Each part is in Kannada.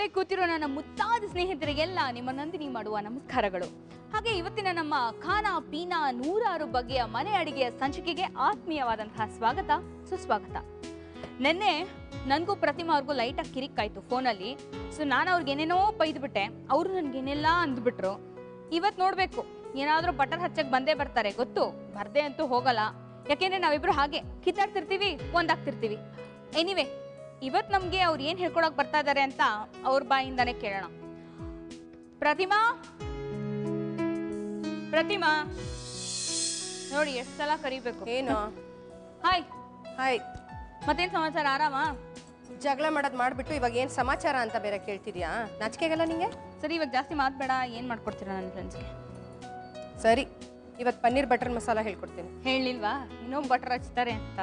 ಮುಂದೆ ಕೂತಿರೋ ನನ್ನ ಮುತ್ತಾದ ಸ್ನೇಹಿತರಿಗೆಲ್ಲ ನಿಮ್ಮ ನಂದಿನಿ ಮಾಡುವ ನಮಸ್ಕಾರಗಳು. ಹಾಗೆ ಇವತ್ತಿನ ನಮ್ಮ ಖಾನಾ ಪೀನಾ 106 ಬಗೆಯ ಮನೆ ಅಡಿಗೆಯ ಸಂಚಿಕೆಗೆ ಆತ್ಮೀಯವಾದಂತಹ ಸ್ವಾಗತ ಸುಸ್ವಾಗತ. ನೆನ್ನೆ ನನಗೂ ಪ್ರತಿಮಾ ಅವ್ರಿಗೂ ಲೈಟಾಗಿ ಕಿರಿಕಾಯ್ತು ಫೋನಲ್ಲಿ. ಸೊ ನಾನು ಅವ್ರಿಗೆ ಏನೇನೋ ಬೈದ್ಬಿಟ್ಟೆ, ಅವರು ನನಗೇನೆಲ್ಲ ಅಂದ್ಬಿಟ್ರು. ಇವತ್ತು ನೋಡಬೇಕು, ಏನಾದರೂ ಬಟರ್ ಹಚ್ಚಕ್ಕೆ ಬಂದೇ ಬರ್ತಾರೆ, ಗೊತ್ತು ಬರ್ದೇ ಅಂತೂ ಹೋಗಲ್ಲ. ಯಾಕೆಂದ್ರೆ ನಾವಿಬ್ರು ಹಾಗೆ ಕಿತ್ತಾಡ್ತಿರ್ತೀವಿ, ಒಂದಾಗ್ತಿರ್ತೀವಿ. ಎನಿವೆ, ಇವತ್ತು ನಮಗೆ ಅವ್ರು ಏನು ಹೇಳ್ಕೊಳಕ್ ಬರ್ತಾ ಇದ್ದಾರೆ ಅಂತ ಅವ್ರ ಬಾಯಿಂದಾನೆ ಕೇಳೋಣ. ಪ್ರತಿಮಾ ಪ್ರತಿಮಾ ನೋಡಿ, ಎಷ್ಟು ಸಲ ಕರಿಬೇಕು. ಏನು? Hi hi. ಮತ್ತೇನು ಸಮಾಚಾರ? ಆರಾಮಾ? ಜಗಳ ಮಾಡೋದು ಮಾಡಿಬಿಟ್ಟು ಇವಾಗ ಏನು ಸಮಾಚಾರ ಅಂತ ಬೇರೆ ಕೇಳ್ತಿದ್ಯಾ? ನಾಚಿಕೆಗಲ್ಲ ನಿಂಗೆ? ಸರಿ, ಇವಾಗ ಜಾಸ್ತಿ ಮಾತಬೇಡ. ಏನು ಮಾಡ್ಕೊಡ್ತೀರಾ ನನ್ನ ಫ್ರೆಂಡ್ಸ್ಗೆ? ಸರಿ, ಇವತ್ತು ಪನ್ನೀರ್ ಬಟರ್ ಮಸಾಲ ಹೇಳ್ಕೊಡ್ತೀನಿ. ಹೇಳಿಲ್ವಾ ಇನ್ನೊಬ್ಬ ಬಟರ್ ಹಚ್ತಾರೆ ಅಂತ?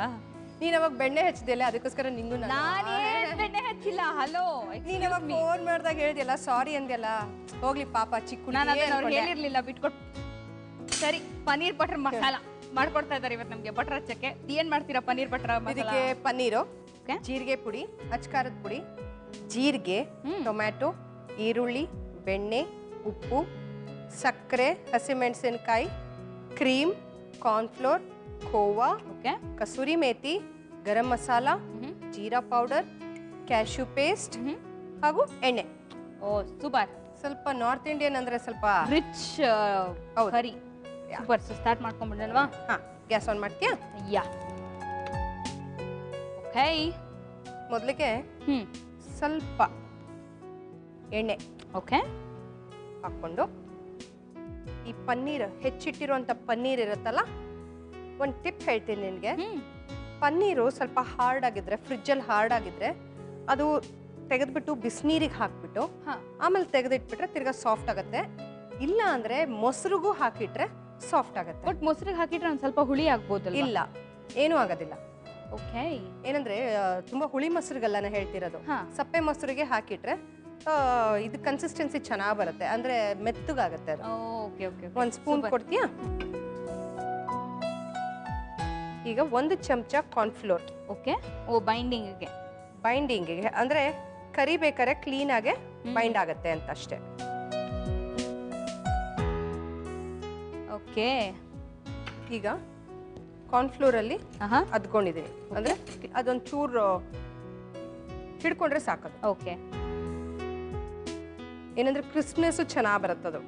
ನೀನ್ ಅವಾಗ ಬೆಣ್ಣೆ ಹಚ್ಚಿದೆಯಲ್ಲ, ಅದಕ್ಕೋಸ್ಕರ ನಿಂಗೂ ಬೆಣ್ಣೆ ಹಚ್ಚಿಲ್ಲ. ಹಲೋ, ನೀನ್ ಅವಾಗ ಫೋನ್ ಮಾಡಿದಾಗ ಹೇಳ್ದಿಯಲ್ಲ, ಸಾರಿ ಅಂದ್ಯಲ್ಲ. ಹೋಗ್ಲಿ ಪಾಪ, ಚಿಕ್ಕ ನಾನು ಅದನ್ನ ಹೇಳಿರ್ಲಿಲ್ಲ, ಬಿಟ್ಕೊಟ್ಟು. ಸರಿ, ಪನ್ನೀರ್ ಬಟರ್ ಮಸಾಲ ಮಾಡ್ಕೊಡ್ತಾ ಇದ್ದಾರೆ ಇವತ್ತು ನಮ್ಗೆ ಬಟರ್ ಹಚ್ಚಕ್ಕೆ. ಏನ್ ಮಾಡ್ತೀರಾ ಪನ್ನೀರ್ ಬಟರ್ ಮಸಾಲ? ಇದಕ್ಕೆ ಪನ್ನೀರು, ಜೀರಿಗೆ ಪುಡಿ, ಅಚ್ಕಾರದ ಪುಡಿ, ಜೀರಿಗೆ, ಟೊಮ್ಯಾಟೊ, ಈರುಳ್ಳಿ, ಬೆಣ್ಣೆ, ಉಪ್ಪು, ಸಕ್ಕರೆ, ಹಸಿಮೆಣಸಿನಕಾಯಿ, cream, cornflour, khoya, kasuri methi, garam masala, jeera powder, cashew paste ಹಾಗೂ ಎಣ್ಣೆ. ಓ ಸೂಪರ್. ಸ್ವಲ್ಪ ನಾರ್ತ್ ಇಂಡಿಯನ್ ಅಂದ್ರೆ ಸ್ವಲ್ಪ ರಿಚ್ ಕರಿ. ಸೂಪರ್. ಸ್ಟಾರ್ಟ್ ಮಾಡ್ಕೊಂಡ್ಬಿಡಲ್ವಾ? ಹಾ, ಗ್ಯಾಸ್ ಆನ್ ಮಾಡ್ತೀಯಾ? ಯಾ. ಓಕೆ, ಮೊದಲಿಗೆ ಸ್ವಲ್ಪ ಎಣ್ಣೆ ಓಕೆ ಹಾಕ್ಕೊಂಡು ಈ ಪನ್ನೀರ್, ಹೆಚ್ಚಿಟ್ಟಿರುವಂಥ ಪನ್ನೀರ್ ಇರುತ್ತಲ್ಲ, ಒಂದು ಟಿಪ್ ಹೇಳ್ತೀನಿ ನಿನಗೆ. ಪನ್ನೀರು ಸ್ವಲ್ಪ ಹಾರ್ಡ್ ಆಗಿದ್ರೆ, ಫ್ರಿಜ್ಜಲ್ಲಿ ಹಾರ್ಡ್ ಆಗಿದ್ರೆ ಅದು ತೆಗೆದ್ಬಿಟ್ಟು ಬಿಸಿನೀರಿಗೆ ಹಾಕ್ಬಿಟ್ಟು ಆಮೇಲೆ ತೆಗೆದಿಟ್ಬಿಟ್ರೆ ತಿರ್ಗಾ ಸಾಫ್ಟ್ ಆಗುತ್ತೆ. ಇಲ್ಲ ಅಂದ್ರೆ ಮೊಸರಿಗೂ ಹಾಕಿಟ್ರೆ ಸಾಫ್ಟ್ ಆಗುತ್ತೆ. ಬಟ್ ಮೊಸರಿಗೆ ಹಾಕಿಟ್ರೆ ಒಂದು ಸ್ವಲ್ಪ ಹುಳಿ ಆಗ್ಬೋದು? ಇಲ್ಲ, ಏನೂ ಆಗೋದಿಲ್ಲ. ಓಕೆ. ಏನಂದ್ರೆ ತುಂಬಾ ಹುಳಿ ಮೊಸರಿಗಲ್ಲ ನಾನು ಹೇಳ್ತಿರೋದು, ಸಪ್ಪೆ ಮೊಸರಿಗೆ ಹಾಕಿಟ್ರೆ ಇದು ಕನ್ಸಿಸ್ಟೆನ್ಸಿ ಚೆನ್ನಾಗಿ ಬರುತ್ತೆ, ಅಂದ್ರೆ ಮೆತ್ತಗಾಗತ್ತೆ ಅದು. Okay okay. ಒಂದು ಸ್ಪೂನ್ ಕೊಡ್ತೀಯಾ? ಈಗ 1 ಚಮಚ ಕಾರ್ನ್ಫ್ಲೋರ್. ಓಕೆ. ಓ, ಬೈಂಡಿಂಗಿಗೆ? ಬೈಂಡಿಂಗಿಗೆ ಅಂದ್ರೆ ಕರಿಬೇಕಾದ್ರೆ ಕ್ಲೀನ್ ಆಗಿ ಬೈಂಡ್ ಆಗತ್ತೆ ಅಂತ ಅಷ್ಟೇ. ಓಕೆ. ಈಗ ಕಾರ್ನ್ಫ್ಲೋರ್ ಅಲ್ಲಿ ಅದ್ಕೊಂಡಿದ್ದೀನಿ, ಅಂದ್ರೆ ಅದೊಂದು ಚೂರು ಹಿಡ್ಕೊಂಡ್ರೆ ಸಾಕದು. ಓಕೆ. ಏನಂದ್ರೆ ಕ್ರಿಸ್ಪ್ನೆಸ್ ಚೆನ್ನಾಗಿ ಬರುತ್ತದು.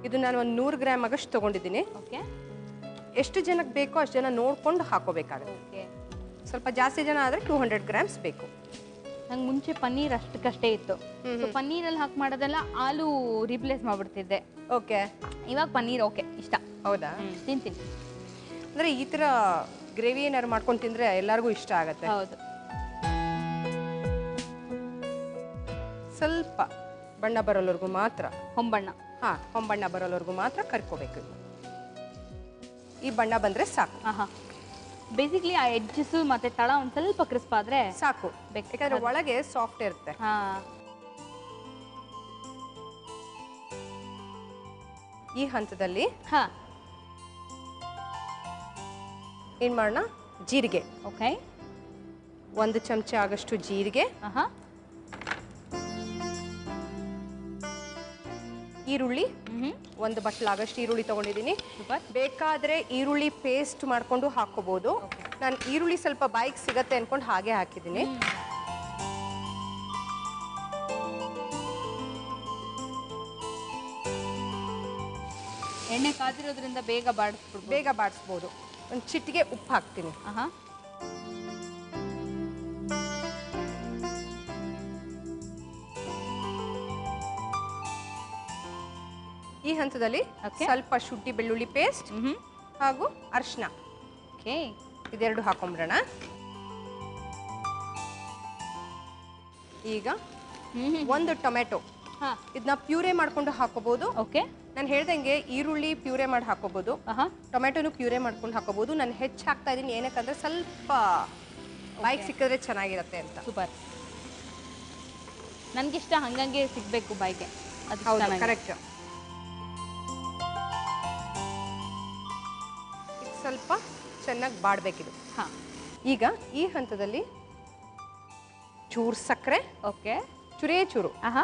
ಇದು ನಾನು ಒಂದು 100 ಗ್ರಾಮ್ ಆಗಷ್ಟು ತಗೊಂಡಿದ್ದೀನಿ. ಓಕೆ. ಎಷ್ಟು ಜನಕ್ಕೆ ಬೇಕೋ ಅಷ್ಟು ಜನ ನೋಡ್ಕೊಂಡು ಹಾಕೋಬೇಕಾಗುತ್ತೆ. ಸ್ವಲ್ಪ ಜಾಸ್ತಿ ಜನ ಆದರೆ 200 ಗ್ರಾಮ್ಸ್ ಬೇಕು. ನಂಗೆ ಮುಂಚೆ ಪನ್ನೀರ್ ಅಷ್ಟಕ್ಕಷ್ಟೇ ಇತ್ತು. ಸೊ ಪನ್ನೀರಲ್ಲಿ ಹಾಕಿ ಮಾಡೋದೆಲ್ಲ ಆಲೂ ರಿಪ್ಲೇಸ್ ಮಾಡ್ಬಿಡ್ತಿದ್ದೆ. ಓಕೆ. ಇವಾಗ ಪನ್ನೀರ್ ಓಕೆ ಇಷ್ಟ. ಹೌದಾ? ತಿಂತೀನಿ. ಅಂದರೆ ಈ ಥರ ಗ್ರೇವಿ ಏನಾದ್ರು ಮಾಡ್ಕೊಂಡು ತಿಂದರೆ ಎಲ್ಲರಿಗೂ ಇಷ್ಟ ಆಗುತ್ತೆ. ಹೌದು. ಸ್ವಲ್ಪ ಬಣ್ಣ ಬರೋಲ್ವರೆಗೂ ಮಾತ್ರ, ಹೊಂಬಣ್ಣ. ಹಾಂ, ಹೊಂಬಣ್ಣ ಬರೋಲ್ವರೆಗೂ ಮಾತ್ರ ಕರ್ಕೋಬೇಕು. ಈ ಬಣ್ಣ ಬಂದರೆ ಸಾಕು. ಹಾಂ, ಬೇಸಿಕ್ಲಿ ಆ ಎಡ್ಜಸ್ಸು ಮತ್ತೆ ತಳ ಒಂದು ಸ್ವಲ್ಪ ಕ್ರಿಸ್ಪ್ ಆದರೆ ಸಾಕು, ಯಾಕಂದ್ರೆ ಒಳಗೆ ಸಾಫ್ಟ್ ಇರುತ್ತೆ. ಹಾಂ. ಈ ಹಂತದಲ್ಲಿ ಏನು ಮಾಡೋಣ? ಜೀರಿಗೆ. ಓಕೆ. 1 ಚಮಚ ಆಗಷ್ಟು ಜೀರಿಗೆ, ಈರುಳ್ಳಿ 1 ಬಟ್ಲಾಗಷ್ಟು ಈರುಳ್ಳಿ ತಗೊಂಡಿದ್ದೀನಿ. ಬೇಕಾದ್ರೆ ಈರುಳ್ಳಿ ಪೇಸ್ಟ್ ಮಾಡ್ಕೊಂಡು ಹಾಕೋಬಹುದು. ನಾನು ಈರುಳ್ಳಿ ಸ್ವಲ್ಪ ಬಾಯಿಗೆ ಸಿಗತ್ತೆ ಅನ್ಕೊಂಡು ಹಾಗೆ ಹಾಕಿದ್ದೀನಿ. ಎಣ್ಣೆ ಕಾದಿರೋದ್ರಿಂದ ಬೇಗ ಬಾಡಿಸ್ಬೋದು. ಒಂದು ಚಿಟಿಗೆ ಉಪ್ಪು ಹಾಕ್ತೀನಿ. ಈ ಹಂತದಲ್ಲಿ ಸ್ವಲ್ಪ ಶುಂಠಿ ಬೆಳ್ಳುಳ್ಳಿ ಪೇಸ್ಟ್ ಹಾಗೂ ಅರಿಶಿನ, ಇದೆರಡು ಹಾಕೊಂಡ್ಬಿಡೋಣ. ಈಗ 1 ಟೊಮೆಟೊ, ಇದನ್ನ ಪ್ಯೂರೆ ಮಾಡ್ಕೊಂಡು ಹಾಕೋಬಹುದು. ಓಕೆ. ನಾನು ಹೇಳ್ದಂಗೆ ಈರುಳ್ಳಿ ಪ್ಯೂರೆ ಮಾಡಿ ಹಾಕೋಬಹುದು, ಟೊಮೆಟೊನು ಪ್ಯೂರೆ ಮಾಡ್ಕೊಂಡು ಹಾಕೋಬಹುದು. ನಾನು ಹೆಚ್ಚು ಹಾಕ್ತಾ ಇದ್ದೀನಿ, ಏನಕ್ಕಂದ್ರೆ ಸ್ವಲ್ಪ ಬಾಯಿಗೆ ಸಿಕ್ಕಿದ್ರೆ ಚೆನ್ನಾಗಿರುತ್ತೆ ಅಂತ. ಸೂಪರ್. ನನಗಿಷ್ಟ ಹಂಗಂಗೆ ಸಿಗಬೇಕು ಬಾಯಿಗೆ. ಹೌದು, ಕರೆಕ್ಟ್. ಸ್ವಲ್ಪ ಚೆನ್ನಾಗಿ ಬಾಡಬೇಕಿದು. ಹಾಂ. ಈಗ ಈ ಹಂತದಲ್ಲಿ ಚೂರು ಸಕ್ಕರೆ, ಓಕೆ, ಚೂರೇ ಚೂರು ಆಹಾ,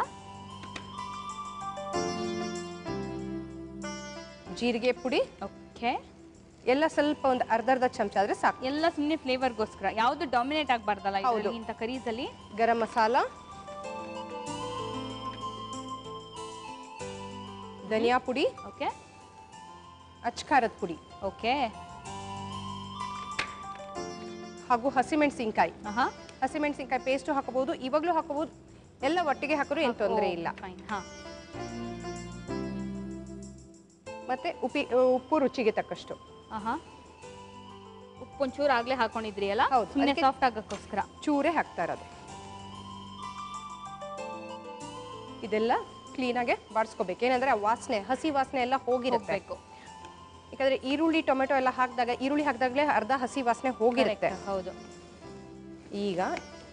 ಜೀರಿಗೆ ಪುಡಿ, ಓಕೆ, ಎಲ್ಲ ಸ್ವಲ್ಪ ಒಂದು ಅರ್ಧ ಚಮಚ ಆದ್ರೆ ಸಾಕು. ಎಲ್ಲ ಸುಮ್ಮನೆ ಫ್ಲೇವರ್ಗೋಸ್ಕರ, ಯಾವುದು ಡಾಮಿನೇಟ್ ಆಗಬಾರ್ದಲ್ಲ ಹೌದು. ಇಂಥ ಕರೀಸಲ್ಲಿ. ಗರಂ ಮಸಾಲ, ಧನಿಯಾ ಪುಡಿ, ಓಕೆ, ಅಚ್ಕಾರದ ಪುಡಿ, ಓಕೆ, ಹಾಗೂ ಹಸಿಮೆಣಸಿನ್ಕಾಯಿ. ಆಹಾ, ಹಸಿಮೆಣಸಿನ್ಕಾಯಿ ಪೇಸ್ಟು ಹಾಕಬಹುದು, ಇವಾಗಲೂ ಹಾಕಬಹುದು, ಎಲ್ಲ ಒಟ್ಟಿಗೆ ಹಾಕಿದ್ರು ಏನು ತೊಂದರೆ ಇಲ್ಲ. ಫೈನ್. ಹಾ, ಮತ್ತೆ ಉಪ್ಪು ರುಚಿಗೆ ತಕ್ಕಷ್ಟು. ಆಹಾ, ಉಪ್ಪು ಒಂಚೂರು ಆಗ್ಲೇ ಹಾಕೊಂಡಿದ್ರಿ ಅಲ್ಲ, ಹೌದು, ಸುಮ್ಮನೆ ಅದಕ್ಕೆ ಸಾಫ್ಟ್ ಆಗಕ್ಕೋಸ್ಕರ. ಚೂರೇ ಹಾಕ್ತಾ ಇರೋದು. ಇದೆಲ್ಲ ಕ್ಲೀನಾಗೆ ಬಾಡಿಸ್ಕೋಬೇಕು. ಏನಂದ್ರೆ ಆ ವಾಸನೆ, ಹಸಿ ವಾಸನೆ ಎಲ್ಲ ಹೋಗಿರುತ್ತೆ. ಹೋಗ್ಬೇಕು. ಯಾಕಂದ್ರೆ ಈರುಳ್ಳಿ ಟೊಮೆಟೊ ಎಲ್ಲ ಹಾಕಿದಾಗ, ಈರುಳ್ಳಿ ಹಾಕಿದಾಗಲೇ ಅರ್ಧ ಹಸಿ ವಾಸನೆ ಹೋಗಿರುತ್ತೆ. Correct, ಹೌದು. ಈಗ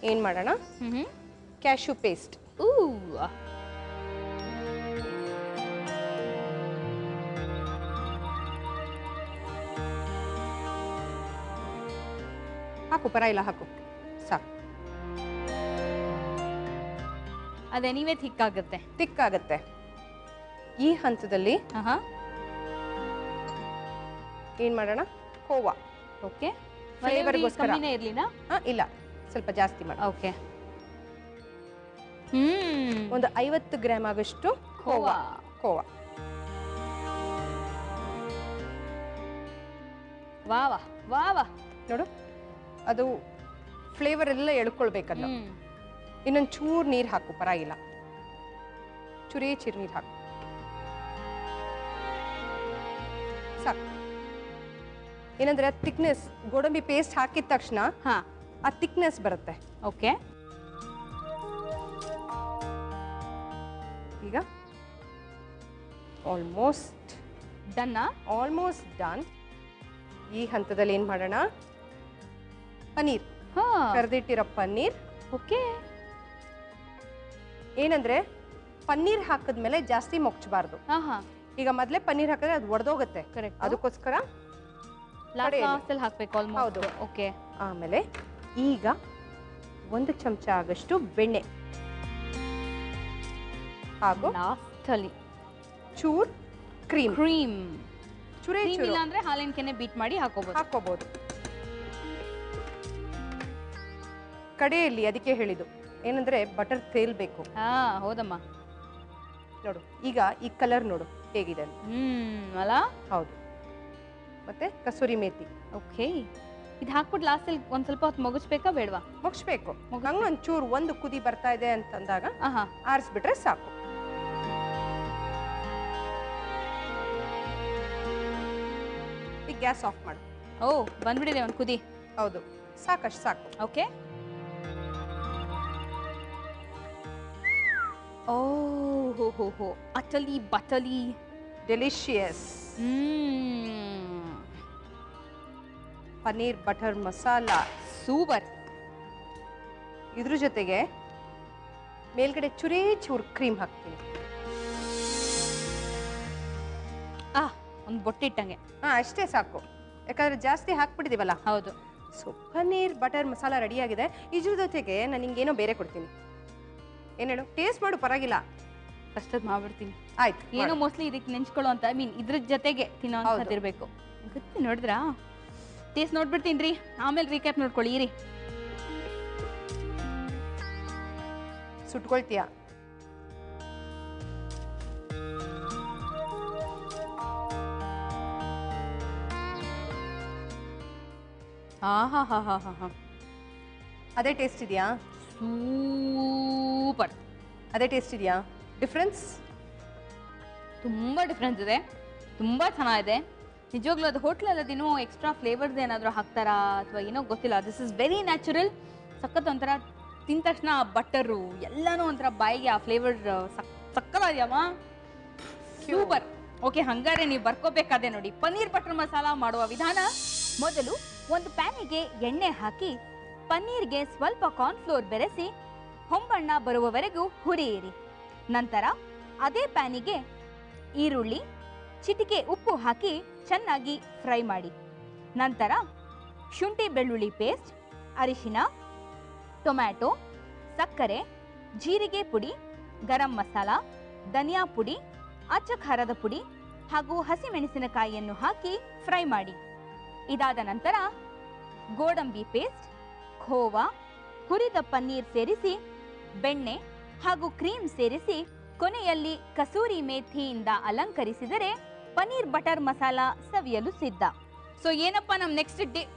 ಏನ್ ಮಾಡೋಣ, ಹ್ಮ್, ಕ್ಯಾಶ್ಯೂ ಪೇಸ್ಟ್. ಹಾಕು, ಪರ ಇಲ್ಲ, ಹಾಕು, ಸಾಕು. ಅದೇ ನೀವೇ ಥಿಕ್ಕಾಗುತ್ತೆ. ತಿಕ್ಕಾಗತ್ತೆ. ಈ ಹಂತದಲ್ಲಿ ಆಹಾ, ಏನ್ ಮಾಡೋಣ, ಖೋವಾ. ಓಕೆ, ಫ್ಲೇವರ್ಗೋಸ್ಕರ. ಕಮ್ಮಿನೇ ಇರ್ಲಿನಾ? ಇಲ್ಲ, ಸ್ವಲ್ಪ ಜಾಸ್ತಿ ಮಾಡಿ. ಓಕೆ, ಒಂದು 50 ಗ್ರಾಮ್ ಆಗಷ್ಟು ಖೋವಾ. ಖೋವಾ ವಾ ವಾ ವಾ ವಾ, ನೋಡು, ಅದು ಫ್ಲೇವರ್ ಎಲ್ಲ ಎಳ್ಕೊಳ್ಬೇಕಲ್ಲ. ಇನ್ನೊಂದು ಚೂರು ನೀರು ಹಾಕು, ಪರವಾಗಿಲ್ಲ, ಚೂರೇ ನೀರು ಹಾಕು, ಸಾಕು. ಏನಂದ್ರೆ ಥಿಕ್ನೆಸ್, ಗೋಡಂಬಿ ಪೇಸ್ಟ್ ಹಾಕಿದ ತಕ್ಷಣ ಹಾ, ಆ ಥಿಕ್ನೆಸ್ ಬರುತ್ತೆ. ಓಕೆ, ಈಗ ಆಲ್ಮೋಸ್ಟ್ ಡನ್. Almost done. ಈ ಹಂತದಲ್ಲಿ ಏನ್ ಮಾಡೋಣ, ಪನ್ನೀರ್, ಹಾ, ಕರೆದಿಟ್ಟಿರೋ ಪನ್ನೀರ್. ಓಕೆ, ಏನಂದ್ರೆ ಪನ್ನೀರ್ ಹಾಕಿದ್ಮೇಲೆ ಜಾಸ್ತಿ ಮೊಗ್ಚಬಾರ್ದು. ಆಹಾ, ಈಗ ಮೊದಲೇ ಪನ್ನೀರ್ ಹಾಕಿದ್ರೆ ಅದು ಒಡೆದೋಗುತ್ತೆ. ಕರೆಕ್ಟ್. ಅದಕ್ಕೋಸ್ಕರ ಲಾಸ್ಟ್ ಹಾಕ್ಬೇಕು ಆಲ್ಮೋಸ್ಟ್. ಹೌದು. ಓಕೆ, ಆಮೇಲೆ ಈಗ 1 ಚಮಚ ಆಗಷ್ಟು ಬೆಣ್ಣೆ ಹಾಗೂ ಲಾಸ್ಟ್ ಅಲ್ಲಿ ಚೂರ್ ಕ್ರೀಮ್. ಕ್ರೀಮ್. ಚೂರೇ ಕ್ರೀಮ್ ಚೂರು ಇಲ್ಲ ಅಂದ್ರೆ ಹಾಲಿನ ಕೆನೆ ಬೀಟ್ ಮಾಡಿ ಹಾಕೋಬಹುದು. ಹಾಕೋಬಹುದು. ಕಡೆಯಲ್ಲಿ ಅದಕ್ಕೆ ಹೇಳಿದ್ದು, ಏನಂದ್ರೆ ಬಟರ್ ತೇಲ್ಬೇಕು. ಹಾ, ಹೌದಮ್ಮ. ನೋಡು, ಈಗ ಈ ಕಲರ್ ನೋಡು ಹೇಗಿದೆ ಅಂತ. ಅಲ್ಲ, ಹೌದು. ಮತ್ತೆ ಕಸೂರಿ ಮೇಥಿ. ಓಕೆ, ಇದು ಹಾಕ್ಬಿಟ್ಟು ಲಾಸ್ಟ್ ಅಲ್ಲಿ ಒಂದ್ ಸ್ವಲ್ಪ ಹೊತ್ತು ಮುಗಿಸ್ಬೇಕಾ ಬೇಡವಾ? ಮುಗಿಸ್ಬೇಕು. ಹಂಗ ಒಂಚೂರು ಒಂದು ಕುದಿ ಬರ್ತಾ ಇದೆ ಅಂತಂದಾಗ ಆಹಾ, ಆರಿಸ್ಬಿಟ್ರೆ ಸಾಕು. ಈಗ ಗ್ಯಾಸ್ ಆಫ್ ಮಾಡು. ಓ, ಬಂದ್ಬಿಟ್ಟಿದೆ ಒಂದು ಕುದಿ. ಹೌದು, ಸಾಕಷ್ಟು ಸಾಕು. ಓಕೆ, ಓ ಹೋ ಹೋ ಹೋ, ಅಟಲಿ ಬಟಲಿ delicious paneer butter masala. Super. ಇದ್ರ ಜೊತೆಗೆ ಮೇಲ್ಗಡೆ ಚೂರೇ ಚೂರು ಕ್ರೀಮ್ ಹಾಕ್ತೀನಿ. ಒಂದು ಬೊಟ್ಟಿಟ್ಟಂಗೆ. ಅಷ್ಟೇ ಸಾಕು, ಯಾಕಂದ್ರೆ ಜಾಸ್ತಿ ಹಾಕ್ಬಿಟ್ಟಿದೀವಲ್ಲ. ಹೌದು. So paneer butter masala ready ಆಗಿದೆ. ಇದ್ರ ಜೊತೆಗೆ ನಾನು ನಿಂಗೇನೋ ಬೇರೆ ಕೊಡ್ತೀನಿ. ಏನ್ ಹೇಳು, ಟೇಸ್ಟ್ ಮಾಡು, ಪರವಾಗಿಲ್ಲ. ಕಷ್ಟದ್ ಮಾಡ್ಬಿಡ್ತೀನಿ. ಆಯ್ತು, ಏನೋ ಮೋಸ್ಟ್ಲಿ ಇದಕ್ಕೆ ನೆಂಚ್ಕೊಳ್ಳೋ ಅಂತ, ಐ ಮೀನ್ ಇದ್ರ ಜೊತೆಗೆ ತಿನ್ನೋ ಇರ್ಬೇಕು. ಗೊತ್ತಿ ನೋಡಿದ್ರಾ, ಟೇಸ್ಟ್ ನೋಡ್ಬಿಡ್ತೀನಿ ರೀ, ಆಮೇಲೆ ರೀಕ್ಯಾಪ್ ನೋಡ್ಕೊಳ್ಳಿ ರೀ. ಸುಟ್ಕೊಳ್ತೀಯ? ಅದೇ ಟೇಸ್ಟ್ ಇದೆಯಾ? ಸೂಪರ್. ಅದೇ ಟೇಸ್ಟ್ ಇದೆಯಾ? ಡಿಫ್ರೆನ್ಸ್ ತುಂಬಾ ಡಿಫ್ರೆನ್ಸ್ ಇದೆ, ತುಂಬಾ ಚೆನ್ನಾಗಿದೆ ನಿಜವಾಗ್ಲೂ. ಅದು ಹೋಟ್ಲಲ್ಲಿ ಅದೇನೋ ಎಕ್ಸ್ಟ್ರಾ ಫ್ಲೇವರ್ಸ್ ಏನಾದರೂ ಹಾಕ್ತಾರಾ ಅಥವಾ ಏನೋ ಗೊತ್ತಿಲ್ಲ. This is very natural. ಸಖತ್ ಒಂಥರ ತಿಂದ ತಕ್ಷಣ ಬಟರು ಎಲ್ಲನೂ ಒಂಥರ ಬಾಯಿಗೆ ಆ ಫ್ಲೇವರ್ ಸಕ್ಕತ್ತಾಗ್ಯಮ್ಮ. ಸೂಪರ್. ಓಕೆ, ಹಂಗಾರೆ ನೀವು ಬರ್ಕೋಬೇಕಾದೆ ನೋಡಿ ಪನ್ನೀರ್ ಬಟರ್ ಮಸಾಲ ಮಾಡುವ ವಿಧಾನ. ಮೊದಲು ಒಂದು ಪ್ಯಾನಿಗೆ ಎಣ್ಣೆ ಹಾಕಿ ಪನ್ನೀರ್ಗೆ ಸ್ವಲ್ಪ ಕಾರ್ನ್ಫ್ಲೋರ್ ಬೆರೆಸಿ ಹೊಂಬಣ್ಣ ಬರುವವರೆಗೂ ಹುರಿಯಿರಿ. ನಂತರ ಅದೇ ಪ್ಯಾನಿಗೆ ಈರುಳ್ಳಿ, ಚಿಟಿಕೆ ಉಪ್ಪು ಹಾಕಿ ಚೆನ್ನಾಗಿ ಫ್ರೈ ಮಾಡಿ. ನಂತರ ಶುಂಠಿ ಬೆಳ್ಳುಳ್ಳಿ ಪೇಸ್ಟ್, ಅರಿಶಿನ, ಟೊಮ್ಯಾಟೊ, ಸಕ್ಕರೆ, ಜೀರಿಗೆ ಪುಡಿ, ಗರಂ ಮಸಾಲ, ಧನಿಯಾ ಪುಡಿ, ಅಚ್ಚ ಖಾರದ ಪುಡಿ ಹಾಗೂ ಹಸಿಮೆಣಸಿನಕಾಯಿಯನ್ನು ಹಾಕಿ ಫ್ರೈ ಮಾಡಿ. ಇದಾದ ನಂತರ ಗೋಡಂಬಿ ಪೇಸ್ಟ್, ಖೋವಾ, ಹುರಿದ ಪನ್ನೀರ್ ಸೇರಿಸಿ ಬೆಣ್ಣೆ ಹಾಗೂ ಕ್ರೀಮ್ ಸೇರಿಸಿ ಕೊನೆಯಲ್ಲಿ ಕಸೂರಿ ಮೇಥಿಯಿಂದ ಅಲಂಕರಿಸಿದರೆ ಪನ್ನೀರ್ ಬಟರ್ ಮಸಾಲ ಸವಿಯಲು ಸಿದ್ಧ. ಸೊ ಏನಪ್ಪ ನಮ್ಮ ನೆಕ್ಸ್ಟ್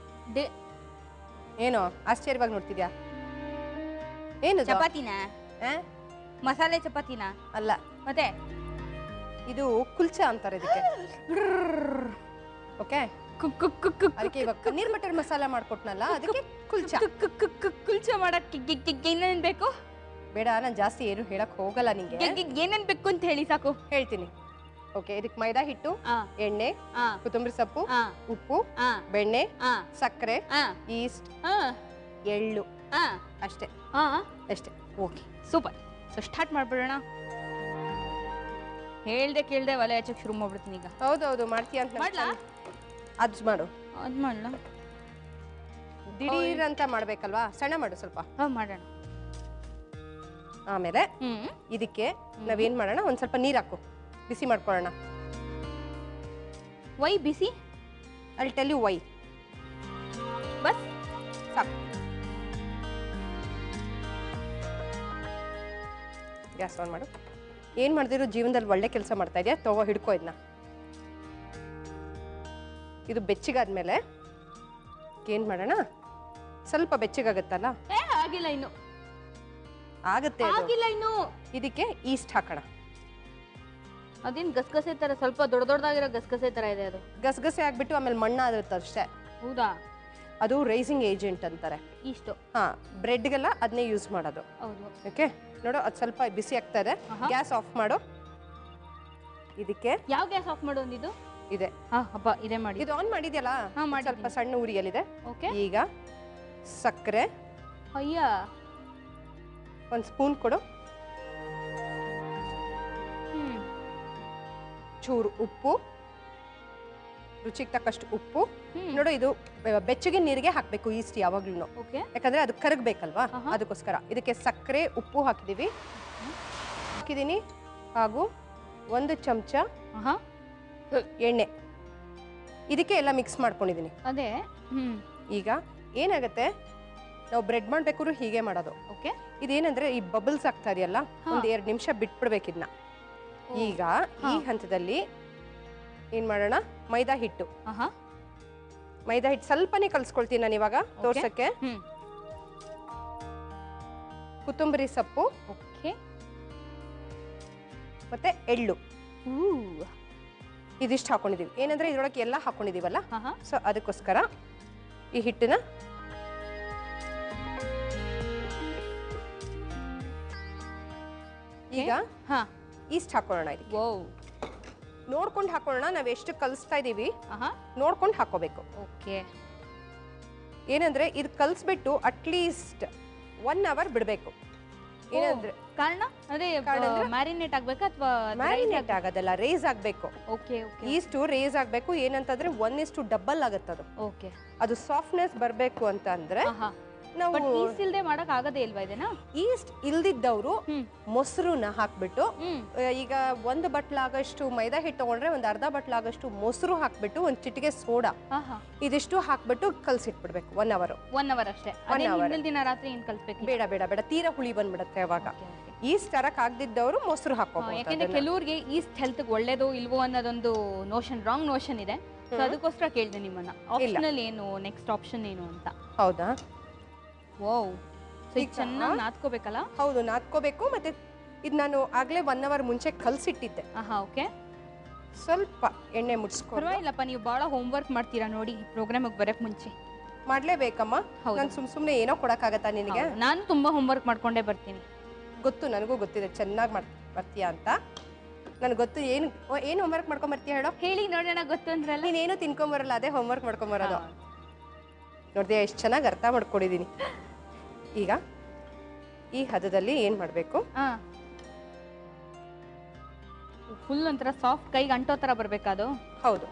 ಡೇ ಏನೋ ಆಶ್ಚರ್ಯವಾಗಿ ನೋಡ್ತಿದ್ಯಾ? ಏನು ಚಪಾತಿನ? ಮಸಾಲೆ ಚಪಾತಿನ ಅಲ್ಲ, ಮತ್ತೆ ಇದು ಕುಲ್ಚಾ ಅಂತಾರೆ ಇದಕ್ಕೆ. ಓಕೆ, ಅದಕ್ಕೆ ಇವಾಗ ಪನ್ನೀರ್ ಬಟರ್ ಮಸಾಲ ಮಾಡ್ಕೊಟ್ನಲ್ಲ, ಅದಕ್ಕೆ ಕುಲ್ಚಾ. ಕುಲ್ಚಾ ಮಾಡಕ್ಕೆ ಏನೇನ್ ಬೇಕು? ಬೇಡ, ನಾನು ಜಾಸ್ತಿ ಏನು ಹೇಳಕ್ ಹೋಗಲ್ಲ ನಿಂಗೆ. ಏನೇನ್ ಬೇಕು ಅಂತ ಹೇಳಿ ಸಾಕು. ಹೇಳ್ತೀನಿ. ಓಕೆ, ಇದಕ್ಕೆ ಮೈದಾ ಹಿಟ್ಟು, ಎಣ್ಣೆ, ಕೊತ್ತಂಬರಿ ಸೊಪ್ಪು, ಉಪ್ಪು, ಬೆಣ್ಣೆ, ಸಕ್ಕರೆ, ಈಸ್ಟ್, ಎಳ್ಳು, ಅಷ್ಟೇ ಅಷ್ಟೇ. Okay, super. ಸೊ ಸ್ಟಾರ್ಟ್ ಮಾಡ್ಬಿಡೋಣ. ಹೇಳ್ದೆ ಕೇಳ್ದೆ ಒಲೆ ಹಚ್ಚಕ್ ಶುರು ಮಾಡ್ಬಿಡ್ತೀನಿ ಈಗ. ಹೌದೌದು, ಮಾಡ್ತೀಯ ಅಂತ ಮಾಡ್ಲಾ? ಅದ್ ಮಾಡು. ಅದ್ ಮಾಡ್ಲಾ? ದಿಢೀರ್ ಅಂತ ಮಾಡ್ಬೇಕಲ್ವಾ? ಸಣ್ಣ ಮಾಡು ಸ್ವಲ್ಪ. ಮಾಡೋಣ. ಆಮೇಲೆ ಇದಕ್ಕೆ ನಾವೇನ್ ಮಾಡೋಣ, ಒಂದ್ ಸ್ವಲ್ಪ ನೀರ್ ಹಾಕು, ಬಿಸಿ ಮಾಡ್ಕೊಳ್ಳೋಣ. ವೈ ಬಿಸಿ? I tell you why. ಬಸ್ ಸಾಕು. ಗ್ಯಾಸ್ ಆನ್ ಮಾಡು. ಏನ್ ಮಾಡ್ದಿರೋ ಜೀವನದಲ್ಲಿ ಒಳ್ಳೆ ಕೆಲಸ ಮಾಡ್ತಾ ಇದೆಯಾ? ತಗೋ, ಹಿಡ್ಕೋ ಇದನ್ನ. ಇದು ಬೆಚ್ಚಗಾದ್ಮೇಲೆ ಏನ್ ಮಾಡೋಣ, ಸ್ವಲ್ಪ ಬೆಚ್ಚಗಾಗತ್ತಲ್ಲ? ಆಗಿಲ್ಲ ಇನ್ನು. ಆಗತ್ತೆ, ಆಗಿಲ್ಲ ಇನ್ನು. ಇದಕ್ಕೆ ಈಸ್ಟ್ ಹಾಕೋಣ. ಅದೇನ್ ಗಸಗಸೆ ತರ, ಸ್ವಲ್ಪ ದೊಡ್ಡದಾಗಿರೋ ಗಸಗಸೆ ತರ ಇದೆ ಅದು. ಗಸಗಸೆ ಆಗ್ಬಿಟ್ಟು ಆಮೇಲೆ ಮಣ್ಣಾಗುತ್ತೆ ಅಷ್ಟೇ. ಹೌದಾ? ಅದು ರೈಸಿಂಗ್ ಏಜೆಂಟ್ ಅಂತಾರೆ. ಇಷ್ಟು? ಹಾ, ಬ್ರೆಡ್ಗೆಲ್ಲ ಅದನ್ನೇ ಯೂಸ್ ಮಾಡೋದು. ಹೌದು. ಓಕೆ, ನೋಡು, ಅದು ಸ್ವಲ್ಪ ಬಿಸಿ ಆಗ್ತಾ ಇದೆ. ಗ್ಯಾಸ್ ಆಫ್ ಮಾಡು. ಇದಕ್ಕೆ ಯಾವ ಗ್ಯಾಸ್ ಆಫ್ ಮಾಡು ಅಂದಿದ್ದು? ಇದೆ. ಹಬ್ಬ ಇದೆ ಮಾಡಿ. ಇದು ಆನ್ ಮಾಡಿದ್ಯಲ್ಲ, ಸ್ವಲ್ಪ ಸಣ್ಣ ಉರಿಯಲ್ಲಿದೆ. ಓಕೆ. ಈಗ ಸಕ್ಕರೆ, ಅಯ್ಯ, ಒಂದು ಸ್ಪೂನ್ ಕೊಡು. ಚೂರು ಉಪ್ಪು, ರುಚಿಗೆ ತಕ್ಕಷ್ಟು ಉಪ್ಪು. ನೋಡು, ಇದು ಬೆಚ್ಚಗೆ ನೀರಿಗೆ ಹಾಕ್ಬೇಕು ಈಸ್ಟ್ ಯಾವಾಗ್ಲೂ, ಯಾಕಂದ್ರೆ ಅದು ಕರಗಬೇಕಲ್ವಾ, ಅದಕ್ಕೋಸ್ಕರ. ಇದಕ್ಕೆ ಸಕ್ಕರೆ, ಉಪ್ಪು ಹಾಕಿದೀವಿ, ಹಾಕಿದೀನಿ, ಹಾಗೂ 1 ಚಮಚ ಎಣ್ಣೆ. ಇದಕ್ಕೆ ಎಲ್ಲ ಮಿಕ್ಸ್ ಮಾಡ್ಕೊಂಡಿದೀನಿ. ಅದೇ. ಈಗ ಏನಾಗತ್ತೆ, ನಾವು ಬ್ರೆಡ್ ಮಾಡ್ಬೇಕಾದ್ರೂ ಹೀಗೆ ಮಾಡೋದು. ಓಕೆ. ಇದೇನಂದ್ರೆ ಈ ಬಬಲ್ಸ್ ಆಗ್ತಾ ಇದೆಯಲ್ಲ, ಒಂದ್ 2 ನಿಮಿಷ ಬಿಟ್ಬಿಡ್ಬೇಕು ಇದನ್ನ. ಈಗ ಈ ಹಂತದಲ್ಲಿ ಏನ್ ಮಾಡೋಣ, ಮೈದಾ ಹಿಟ್ಟು. ಮೈದಾ ಹಿಟ್ಟು ಸ್ವಲ್ಪನೇ ಕಲ್ಸ್ಕೊಳ್ತೀನಿ ನಾನು ಇವಾಗ ತೋರ್ಸಕ್ಕೆ. ಕೊತ್ತಂಬರಿ ಸೊಪ್ಪು, ಮತ್ತೆ ಎಳ್ಳು, ಇದಿಷ್ಟು ಹಾಕೊಂಡಿದೀವಿ. ಏನಂದ್ರೆ ಇದ್ರೊಳಗೆ ಎಲ್ಲ ಹಾಕೊಂಡಿದೀವಲ್ಲ, ಸೊ ಅದಕ್ಕೋಸ್ಕರ ಈ ಹಿಟ್ಟನ್ನ ಈಗ ಈಸ್ಟ್ ಹಾಕೊಳ್ಳೋಣ. ಇದಕ್ಕೆ ನೋಡ್ಕೊಂಡು ಹಾಕೊಳ್ಳೋಣ, ನಾವ್ ಎಷ್ಟು ಕಲಿಸ್ತಾ ಇದೀವಿ ನೋಡ್ಕೊಂಡು ಹಾಕೋಬೇಕು. ಓಕೆ. ಏನಂದ್ರೆ ಇದು ಕಲ್ಸ್ಬಿಟ್ಟು ಅಟ್ಲೀಸ್ಟ್ 1 ಅವರ್ ಬಿಡ್ಬೇಕು. ಏನಂದ್ರೆ ಕಾರಣ ಅದೇ ಮ್ಯಾರಿನೇಟ್ ಆಗ್ಬೇಕಾ ಅಥವಾ ಮ್ಯಾರಿನೇಟ್ ಆಗೋದಲ್ಲ, ರೇಸ್ ಆಗ್ಬೇಕು. ಓಕೆ. ಈಸ್ಟು ರೇಸ್ ಆಗ್ಬೇಕು. ಏನಂತಂದ್ರೆ 1:2 ಡಬಲ್ ಆಗುತ್ತದು. ಓಕೆ. ಅದು ಸಾಫ್ಟ್ನೆಸ್ ಬರ್ಬೇಕು ಅಂತ ಅಂದ್ರೆ ನಾವು ಈಸ್ಟ್ ಇಲ್ದೆ ಮಾಡಕ್ ಆಗದೇ ಇಲ್ವಾ ಇದನ್ನ? ಈಸ್ಟ್ ಇಲ್ದಿದ್ದವರು ಮೊಸರುನ ಹಾಕ್ಬಿಟ್ಟು, ಈಗ 1 ಬಟ್ಲಾಗಷ್ಟು ಮೈದಾ ಹಿಟ್ಟು ತಗೊಂಡ್ರೆ ಒಂದು ಅರ್ಧ ಬಟ್ಲಾಗಷ್ಟು ಮೊಸರು ಹಾಕ್ಬಿಟ್ಟು, ಒಂದು ಚಿಟಿಕೆ ಸೋಡಾ, ಇದಿಷ್ಟು ಹಾಕ್ಬಿಟ್ಟು ಕಲ್ಸಿಟ್ಬಿಡ್ಬೇಕು 1 ಅವರ್. 1 ಅವರ್ ಅಷ್ಟೇ? ಹಿಂದಿನ ದಿನ ರಾತ್ರಿ ಏನ್ ಕಲ್ಸ್ಬೇಕು? ಬೇಡ ಬೇಡ ಬೇಡ, ತೀರಾ ಹುಳಿ ಬಂದ್ಬಿಡುತ್ತೆ ಅವಾಗ. ಈಸ್ಟ್ ತರಕ್ ಆಗದಿದ್ದವರು ಮೊಸರು ಹಾಕೋಬಹುದು. ಯಾಕಂದ್ರೆ ಕೆಲವ್ರಿಗೆ ಈಸ್ಟ್ ಹೆಲ್ತ್ ಒಳ್ಳೇದು ಇಲ್ವೋ ಅನ್ನೋದೊಂದು ರಾಂಗ್ ನೋಷನ್ ಇದೆ. ಅದಕ್ಕೋಸ್ಕರ ಕೇಳಿದೆ ನಿಮ್ಮನ್ನ, ಆಪ್ಷನಲ್ ಏನು, ನೆಕ್ಸ್ಟ್ ಆಪ್ಷನ್ ಏನು ಅಂತ. ಹೌದಾ? ವಾವ್. ಸೊ ಈಗ ಚೆನ್ನಾಗಿ ನಾದ್ಕೋಬೇಕಲ್ಲ? ಹೌದು, ನಾದ್ಕೋಬೇಕು. ಮತ್ತೆ ಇದು ನಾನು ಆಗ್ಲೇ 1 ಅವರ್ ಮುಂಚೆ ಕಲ್ಸಿಟ್ಟಿದ್ದೆ. ಓಕೆ. ಸ್ವಲ್ಪ ಎಣ್ಣೆ ಮುಟ್ಸ್ಕೊಂಡು. ಪರವಾಗಿಲ್ಲಪ್ಪ, ನೀವು ಬಹಳ ಹೋಮ್ ವರ್ಕ್ ಮಾಡ್ತೀರಾ ನೋಡಿ ಪ್ರೋಗ್ರಾಮಿಗೆ ಬರಕ್ ಮುಂಚೆ. ಮಾಡ್ಲೇಬೇಕಮ್ಮ, ನಾನು ಸುಮ್ನೆ ಏನೋ ಕೊಡಕ್ಕಾಗತ್ತಾ ನಿನಗೆ? ನಾನು ತುಂಬಾ ಹೋಮ್ ವರ್ಕ್ ಮಾಡ್ಕೊಂಡೇ ಬರ್ತೀನಿ. ಗೊತ್ತು, ನನಗೂ ಗೊತ್ತಿದೆ ಚೆನ್ನಾಗಿ ಬರ್ತೀಯಾ ಅಂತ. ನನಗೆ ಗೊತ್ತು. ಏನು ಹೋಮ್ ವರ್ಕ್ ಮಾಡ್ಕೊಂಡ್ ಬರ್ತೀಯ ಹೇಳೋ? ಹೇಳಿ ನೋಡೋಣ. ಗೊತ್ತು ಅಂದ್ರಲ್ಲ. ನೀನೇನು ತಿನ್ಕೊಂಬರಲ್ಲ, ಅದೇ ಹೋಮ್ ವರ್ಕ್ ಮಾಡ್ಕೊಂಬರೋದು. ನೋಡಿದೆ, ಎಷ್ಟು ಚೆನ್ನಾಗಿ ಅರ್ಥ ಮಾಡ್ಕೊಂಡಿದ್ದೀನಿ. ಈಗ ಈ ಹದದಲ್ಲಿ ಏನ್ ಮಾಡ್ಬೇಕು, ಫುಲ್ ಒಂಥರ ಸಾಫ್ಟ್, ಕೈಗೆ ಅಂಟೋ ತರ ಬರ್ಬೇಕಾದು. ಹೌದು.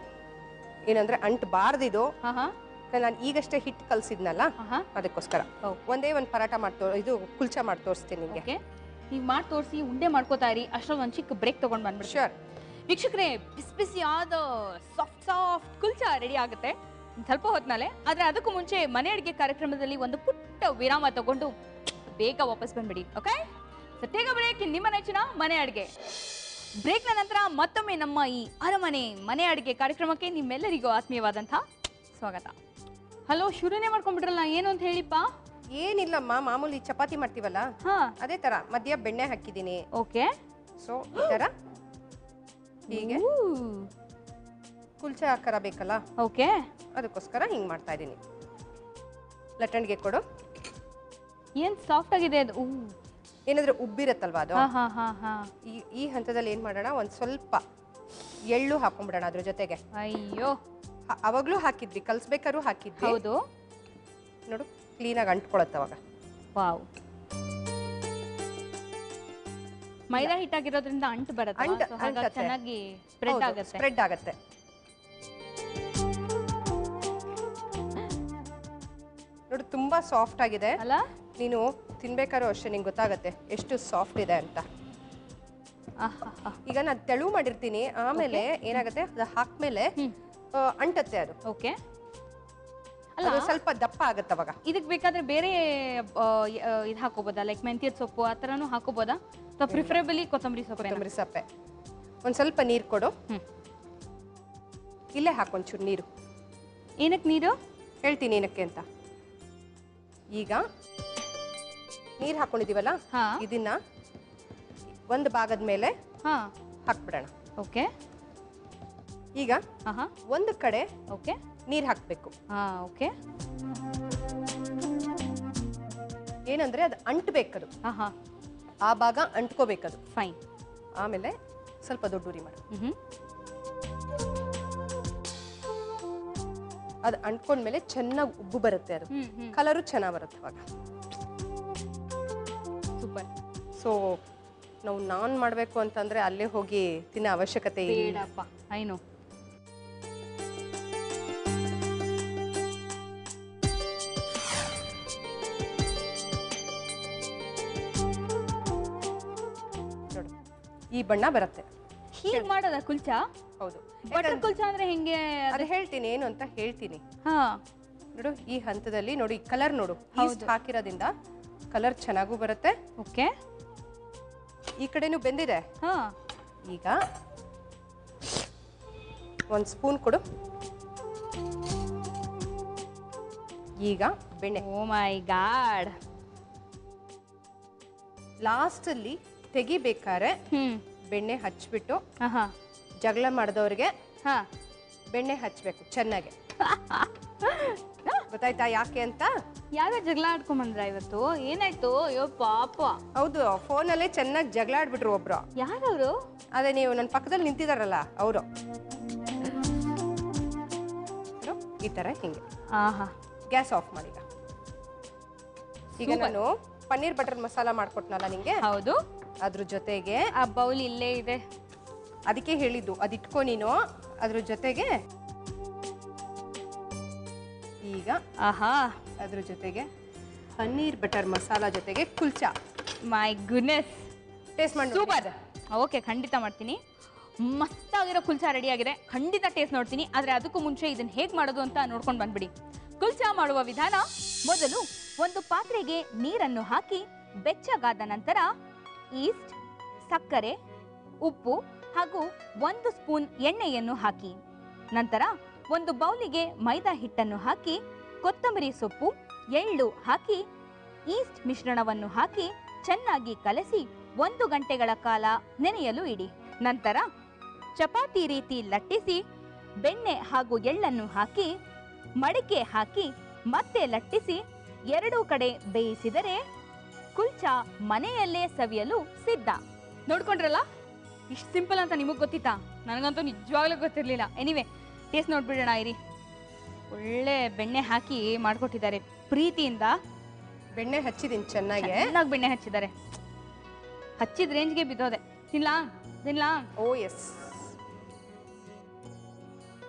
ಏನಂದ್ರೆ ಅಂಟಬಾರ್ದಿದು, ನಾನು ಈಗಷ್ಟೇ ಹಿಟ್ಟು ಕಲಸಿದ್ನಲ್ಲ ಆಹಾ. ಅದಕ್ಕೋಸ್ಕರ ಒಂದೇ ಒಂದು ಪರಾಟ ಇದು ಕುಲ್ಚಾ ಮಾಡಿ ತೋರಿಸ್ತೀನಿ ನಿಮಗೆ. ಓಕೆ, ನೀವು ಮಾಡಿ ತೋರಿಸಿ, ಉಂಡೆ ಮಾಡ್ಕೋತಾ ಇರಿ. ಅಷ್ಟೊಂದು ಒಂದು ಚಿಕ್ಕ ಬ್ರೇಕ್ ತೊಗೊಂಡು ಬಂದ್ಬಿಡಿ. ಶೋರ್. ವೀಕ್ಷಕರೇ, ಬಿಸಿ ಬಿಸಿಯಾದ ಸಾಫ್ಟ್ ಕುಲ್ಚಾ ರೆಡಿ ಆಗುತ್ತೆ ಸ್ವಲ್ಪ ಹೊತ್ತಿನಲ್ಲೇ. ಆದರೆ ಅದಕ್ಕೂ ಮುಂಚೆ ಮನೆ ಅಡುಗೆ ಕಾರ್ಯಕ್ರಮದಲ್ಲಿ ಒಂದು ಪುಟ್ಟ ವಿರಾಮ ತಗೊಂಡು ಬೇಗ ವಾಪಸ್ ಬಂದ್ಬಿಡಿ. ಓಕೆ, ಸತ್ಯಗ ಬ್ರೇಕ್, ನಿಮ್ಮ ನೆಚ್ಚಿನ ಮನೆ ಅಡುಗೆ. ಬ್ರೇಕ್ನ ನಂತರ ಮತ್ತೊಮ್ಮೆ ನಮ್ಮ ಈ ಅರಮನೆ ಮನೆ ಅಡುಗೆ ಕಾರ್ಯಕ್ರಮಕ್ಕೆ ನಿಮ್ಮೆಲ್ಲರಿಗೂ ಆತ್ಮೀಯವಾದಂಥ ಸ್ವಾಗತ. ಹಲೋ, ಶುರುನೇ ಮಾಡ್ಕೊಂಡ್ಬಿಟ್ರಲ್ಲ, ಏನು ಅಂತ ಹೇಳಿಪ್ಪ? ಏನಿಲ್ಲಮ್ಮ, ಮಾಮೂಲಿ ಚಪಾತಿ ಮಾಡ್ತೀವಲ್ಲ ಅದೇ ತರ ಮಧ್ಯ ಬೆಣ್ಣೆ ಹಾಕಿದ್ದೀನಿ. ಓಕೆ, ಸೊ ಈ ತರ ಹೀಗೆ ಕುಲ್ಚಾ ಆಕಾರ ಬೇಕಲ್ಲ, ಓಕೆ, ಅದಕ್ಕೋಸ್ಕರ ಹಿಂಗೆ ಮಾಡ್ತಾ ಇದ್ದೀನಿ. ಲಟ್ಟಣಿಗೆ ಕೊಡು. ಏನು ಸಾಫ್ಟ್ ಆಗಿದೆ ಅದು. ಏನಾದ್ರೆ ಉಬ್ಬಿರತ್ತಲ್ವಾ ಅದು. ಹಾ ಹಾ ಹಾ. ಈ ಹಂತದಲ್ಲಿ ಏನ್ ಮಾಡೋಣ, ಒಂದ್ ಸ್ವಲ್ಪ ಎಳ್ಳು ಹಾಕೊಂಡ್ಬಿಡೋಣ ಅದ್ರ ಜೊತೆಗೆ. ಅಯ್ಯೋ, ಅವಾಗ್ಲೂ ಹಾಕಿದ್ವಿ, ಕಲ್ಸ್ಬೇಕಾದ್ರೂ ಹಾಕಿದ್ವಿ. ಹೌದು, ನೋಡು ಕ್ಲೀನಾಗಿ ಅಂಟ್ಕೊಳತ್ತೆ ಅವಾಗ. ವಾವ್, ಮೈದಾ ಹಿಟ್ಟಾಗಿರೋದ್ರಿಂದ ಅಂಟು ಬರುತ್ತೆ, ಚೆನ್ನಾಗಿ ಸ್ಪ್ರೆಡ್ ಆಗತ್ತೆ. ನೋಡು ತುಂಬಾ ಸಾಫ್ಟ್ ಆಗಿದೆ ಅಲ್ಲ. ನೀನು ತಿನ್ಬೇಕಾದ್ರೂ ಅಷ್ಟೇ ನಿಂಗೆ ಗೊತ್ತಾಗತ್ತೆ ಎಷ್ಟು ಸಾಫ್ಟ್ ಇದೆ ಅಂತ. ಈಗ ನಾನು ತೆಳು ಮಾಡಿರ್ತೀನಿ, ಆಮೇಲೆ ಏನಾಗುತ್ತೆ ಅದು ಹಾಕ್ಮೇಲೆ ಅಂಟತ್ತೆ ಅದು. ಓಕೆ, ಅಲ್ಲ ಸ್ವಲ್ಪ ದಪ್ಪ ಆಗತ್ತೆ ಅವಾಗ. ಇದಕ್ಕೆ ಬೇಕಾದ್ರೆ ಬೇರೆ ಇದು ಹಾಕೋಬೋದಾ, ಲೈಕ್ ಮೆಂತ್ಯದ ಸೊಪ್ಪು ಆ ಥರನೂ ಹಾಕೋಬೋದಾ, ಅಥವಾ ಪ್ರಿಫರೇಬಲಿ ಕೊತ್ತಂಬರಿ ಸೊಪ್ಪೆ. ಒಂದು ಸ್ವಲ್ಪ ನೀರು ಕೊಡು. ಇಲ್ಲೇ ಹಾಕೊಂಚೂರು ನೀರು. ಏನಕ್ಕೆ ನೀರು? ಹೇಳ್ತೀನಿ ಏನಕ್ಕೆ ಅಂತ. ಈಗ ನೀರು ಹಾಕೊಂಡಿದೀವಲ್ಲ, ಇದನ್ನ ಒಂದು ಭಾಗದ ಮೇಲೆ ಹಾಕ್ಬಿಡೋಣ. ಓಕೆ, ಈಗ ಒಂದು ಕಡೆ ಓಕೆ ನೀರು ಹಾಕ್ಬೇಕು. ಓಕೆ, ಏನಂದ್ರೆ ಅದು ಅಂಟ್ಬೇಕದು, ಆ ಭಾಗ ಅಂಟ್ಕೋಬೇಕದು. ಫೈನ್. ಆಮೇಲೆ ಸ್ವಲ್ಪ ದೊಡ್ಡ ಉರಿ ಮಾಡು. ಅದು ಅಂಟ್ಕೊಂಡ್ಮೇಲೆ ಚೆನ್ನಾಗಿ ಉಬ್ಬು ಬರುತ್ತೆ, ಅದು ಕಲರು ಚೆನ್ನಾಗಿ ಬರುತ್ತೆ ಅವಾಗ. ಸೂಪರ್. ಸೊ ನಾವು ನಾನ್ ಮಾಡಬೇಕು ಅಂತಂದ್ರೆ ಅಲ್ಲೇ ಹೋಗಿ ತಿನ್ನೋ ಅವಶ್ಯಕತೆ ಬೇಡಪ್ಪ. ಐನು ನೋಡು, ಈ ಬಣ್ಣ ಬರುತ್ತೆ. ಹೀಗೆ ಮಾಡೋದ ಕುಲ್ಚಾ? ಹೌದು. ಬಟರ್ ಕುಲ್ಚಾ ಅಂದ್ರೆ ಹೆಂಗೆ? ಅದು ಹೇಳ್ತೀನಿ, ಏನು ಅಂತ ಹೇಳ್ತೀನಿ. ಹಾ, ನೋಡು ಈ ಹಂತದಲ್ಲಿ ನೋಡು, ಈ ಕಲರ್ ನೋಡು, ಈಸ್ಟ್ ಹಾಕಿರೋದ್ರಿಂದ ಕಲರ್ ಚೆನ್ನಾಗೂ ಬರುತ್ತೆ. ಓಕೆ, ಈ ಕಡೆನೂ ಬೆಂದಿದೆ. ಈಗ ಒಂದು ಸ್ಪೂನ್ ಕೊಡು. ಈಗ ಬೆಣ್ಣೆ. ಓ ಮೈ ಗಾಡ್. ಲಾಸ್ಟ್ ಅಲ್ಲಿ ತೆಗಿಬೇಕಾದ್ರೆ ಬೆಣ್ಣೆ ಹಚ್ಬಿಟ್ಟು, ಜಗಳ ಮಾಡಿದವ್ರಿಗೆ ಬೆಣ್ಣೆ ಹಚ್ಬೇಕು ಚೆನ್ನಾಗಿ. ಗೊತ್ತಾಯ್ತಾ ಯಾಕೆ ಅಂತ? ಯಾವ್ಯಾವ ಜಗಳ ಆಡ್ಕೊಂಬಂದ್ರ ಇವತ್ತು? ಏನಾಯ್ತು? ಅಯ್ಯೋ ಪಾಪ. ಹೌದು, ಫೋನಲ್ಲೇ ಚೆನ್ನಾಗಿ ಜಗಳ ಆಡ್ಬಿಟ್ರು ಒಬ್ರು. ಯಾರವರು? ಅದೇ ನೀವು ನನ್ನ ಪಕ್ಕದಲ್ಲಿ ನಿಂತಿದಾರಲ್ಲ ಅವರು. ಈ ತರ ಹಿಂಗೆ. ಗ್ಯಾಸ್ ಆಫ್ ಮಾಡಿ. ಈಗ ನಾನು ಪನ್ನೀರ್ ಬಟರ್ ಮಸಾಲ ಮಾಡ್ಕೊಟ್ನಲ್ಲ ನಿಂಗೆ. ಹೌದು, ಅದ್ರ ಜೊತೆಗೆ ಆ ಬೌಲ್ ಇಲ್ಲೇ ಇದೆ. ಅದಕ್ಕೆ ಹೇಳಿದ್ದು, ಅದಿಟ್ಕೊ ನೀನು. ಅದ್ರ ಜೊತೆಗೆ ಈಗ ಅದ್ರ ಜೊತೆಗೆ ಪನ್ನೀರ್ ಬಟರ್ ಮಸಾಲ ಜೊತೆಗೆ ಕುಲ್ಚಾ. ಮೈ ಗುಡ್ನೆಸ್, ಟೇಸ್ಟ್ ಮಾಡಿ. ಸೂಪರ್. ಓಕೆ, ಖಂಡಿತ ಮಾಡ್ತೀನಿ. ಮಸ್ತಾಗಿರೋ ಕುಲ್ಚಾ ರೆಡಿ ಆಗಿದೆ, ಖಂಡಿತ ಟೇಸ್ಟ್ ನೋಡ್ತೀನಿ. ಆದರೆ ಅದಕ್ಕೂ ಮುಂಚೆ ಇದನ್ನ ಹೇಗೆ ಮಾಡೋದು ಅಂತ ನೋಡ್ಕೊಂಡು ಬಂದ್ಬಿಡಿ. ಕುಲ್ಚಾ ಮಾಡುವ ವಿಧಾನ: ಮೊದಲು ಒಂದು ಪಾತ್ರೆಗೆ ನೀರನ್ನು ಹಾಕಿ ಬೆಚ್ಚಗಾದ ನಂತರ ಈಸ್ಟ್, ಸಕ್ಕರೆ, ಉಪ್ಪು ಹಾಗೂ 1 ಸ್ಪೂನ್ ಎಣ್ಣೆಯನ್ನು ಹಾಕಿ. ನಂತರ ಒಂದು ಬೌಲಿಗೆ ಮೈದಾ ಹಿಟ್ಟನ್ನು ಹಾಕಿ ಕೊತ್ತಂಬರಿ ಸೊಪ್ಪು, ಎಳ್ಳು ಹಾಕಿ ಈಸ್ಟ್ ಮಿಶ್ರಣವನ್ನು ಹಾಕಿ ಚೆನ್ನಾಗಿ ಕಲಸಿ 1 ಗಂಟೆಗಳ ಕಾಲ ನೆನೆಯಲು ಇಡಿ. ನಂತರ ಚಪಾತಿ ರೀತಿ ಲಟ್ಟಿಸಿ ಬೆಣ್ಣೆ ಹಾಗೂ ಎಳ್ಳನ್ನು ಹಾಕಿ ಮಡಿಕೆ ಹಾಕಿ ಮತ್ತೆ ಲಟ್ಟಿಸಿ 2 ಕಡೆ ಬೇಯಿಸಿದರೆ ಕುಲ್ಚಾ ಮನೆಯಲ್ಲೇ ಸವಿಯಲು ಸಿದ್ಧ. ನೋಡ್ಕೊಂಡ್ರಲ್ಲ, ಇಷ್ಟು ಸಿಂಪಲ್ ಅಂತ ನಿಮಗೆ ಗೊತ್ತಿತ್ತಾ? ನನಗಂತೂ ನಿಜವಾಗ್ಲೂ ಗೊತ್ತಿರಲಿಲ್ಲ. ಎನಿವೆ, ಟೇಸ್ಟ್ ನೋಡ್ಬಿಡೋಣ ಇರಿ. ಒಳ್ಳೆ ಬೆಣ್ಣೆ ಹಾಕಿ ಮಾಡಿಕೊಟ್ಟಿದ್ದಾರೆ ಪ್ರೀತಿಯಿಂದ. ಬೆಣ್ಣೆ ಹಚ್ಚಿದ್ದೀನಿ ಚೆನ್ನಾಗಿ. ಚೆನ್ನಾಗಿ ಬೆಣ್ಣೆ ಹಚ್ಚಿದ್ದಾರೆ. ಹಚ್ಚಿದ ರೇಂಜ್ಗೆ ಬಿದ್ದೋದೆ. ತಿನ್ಲಾ? ಓ ಎಸ್.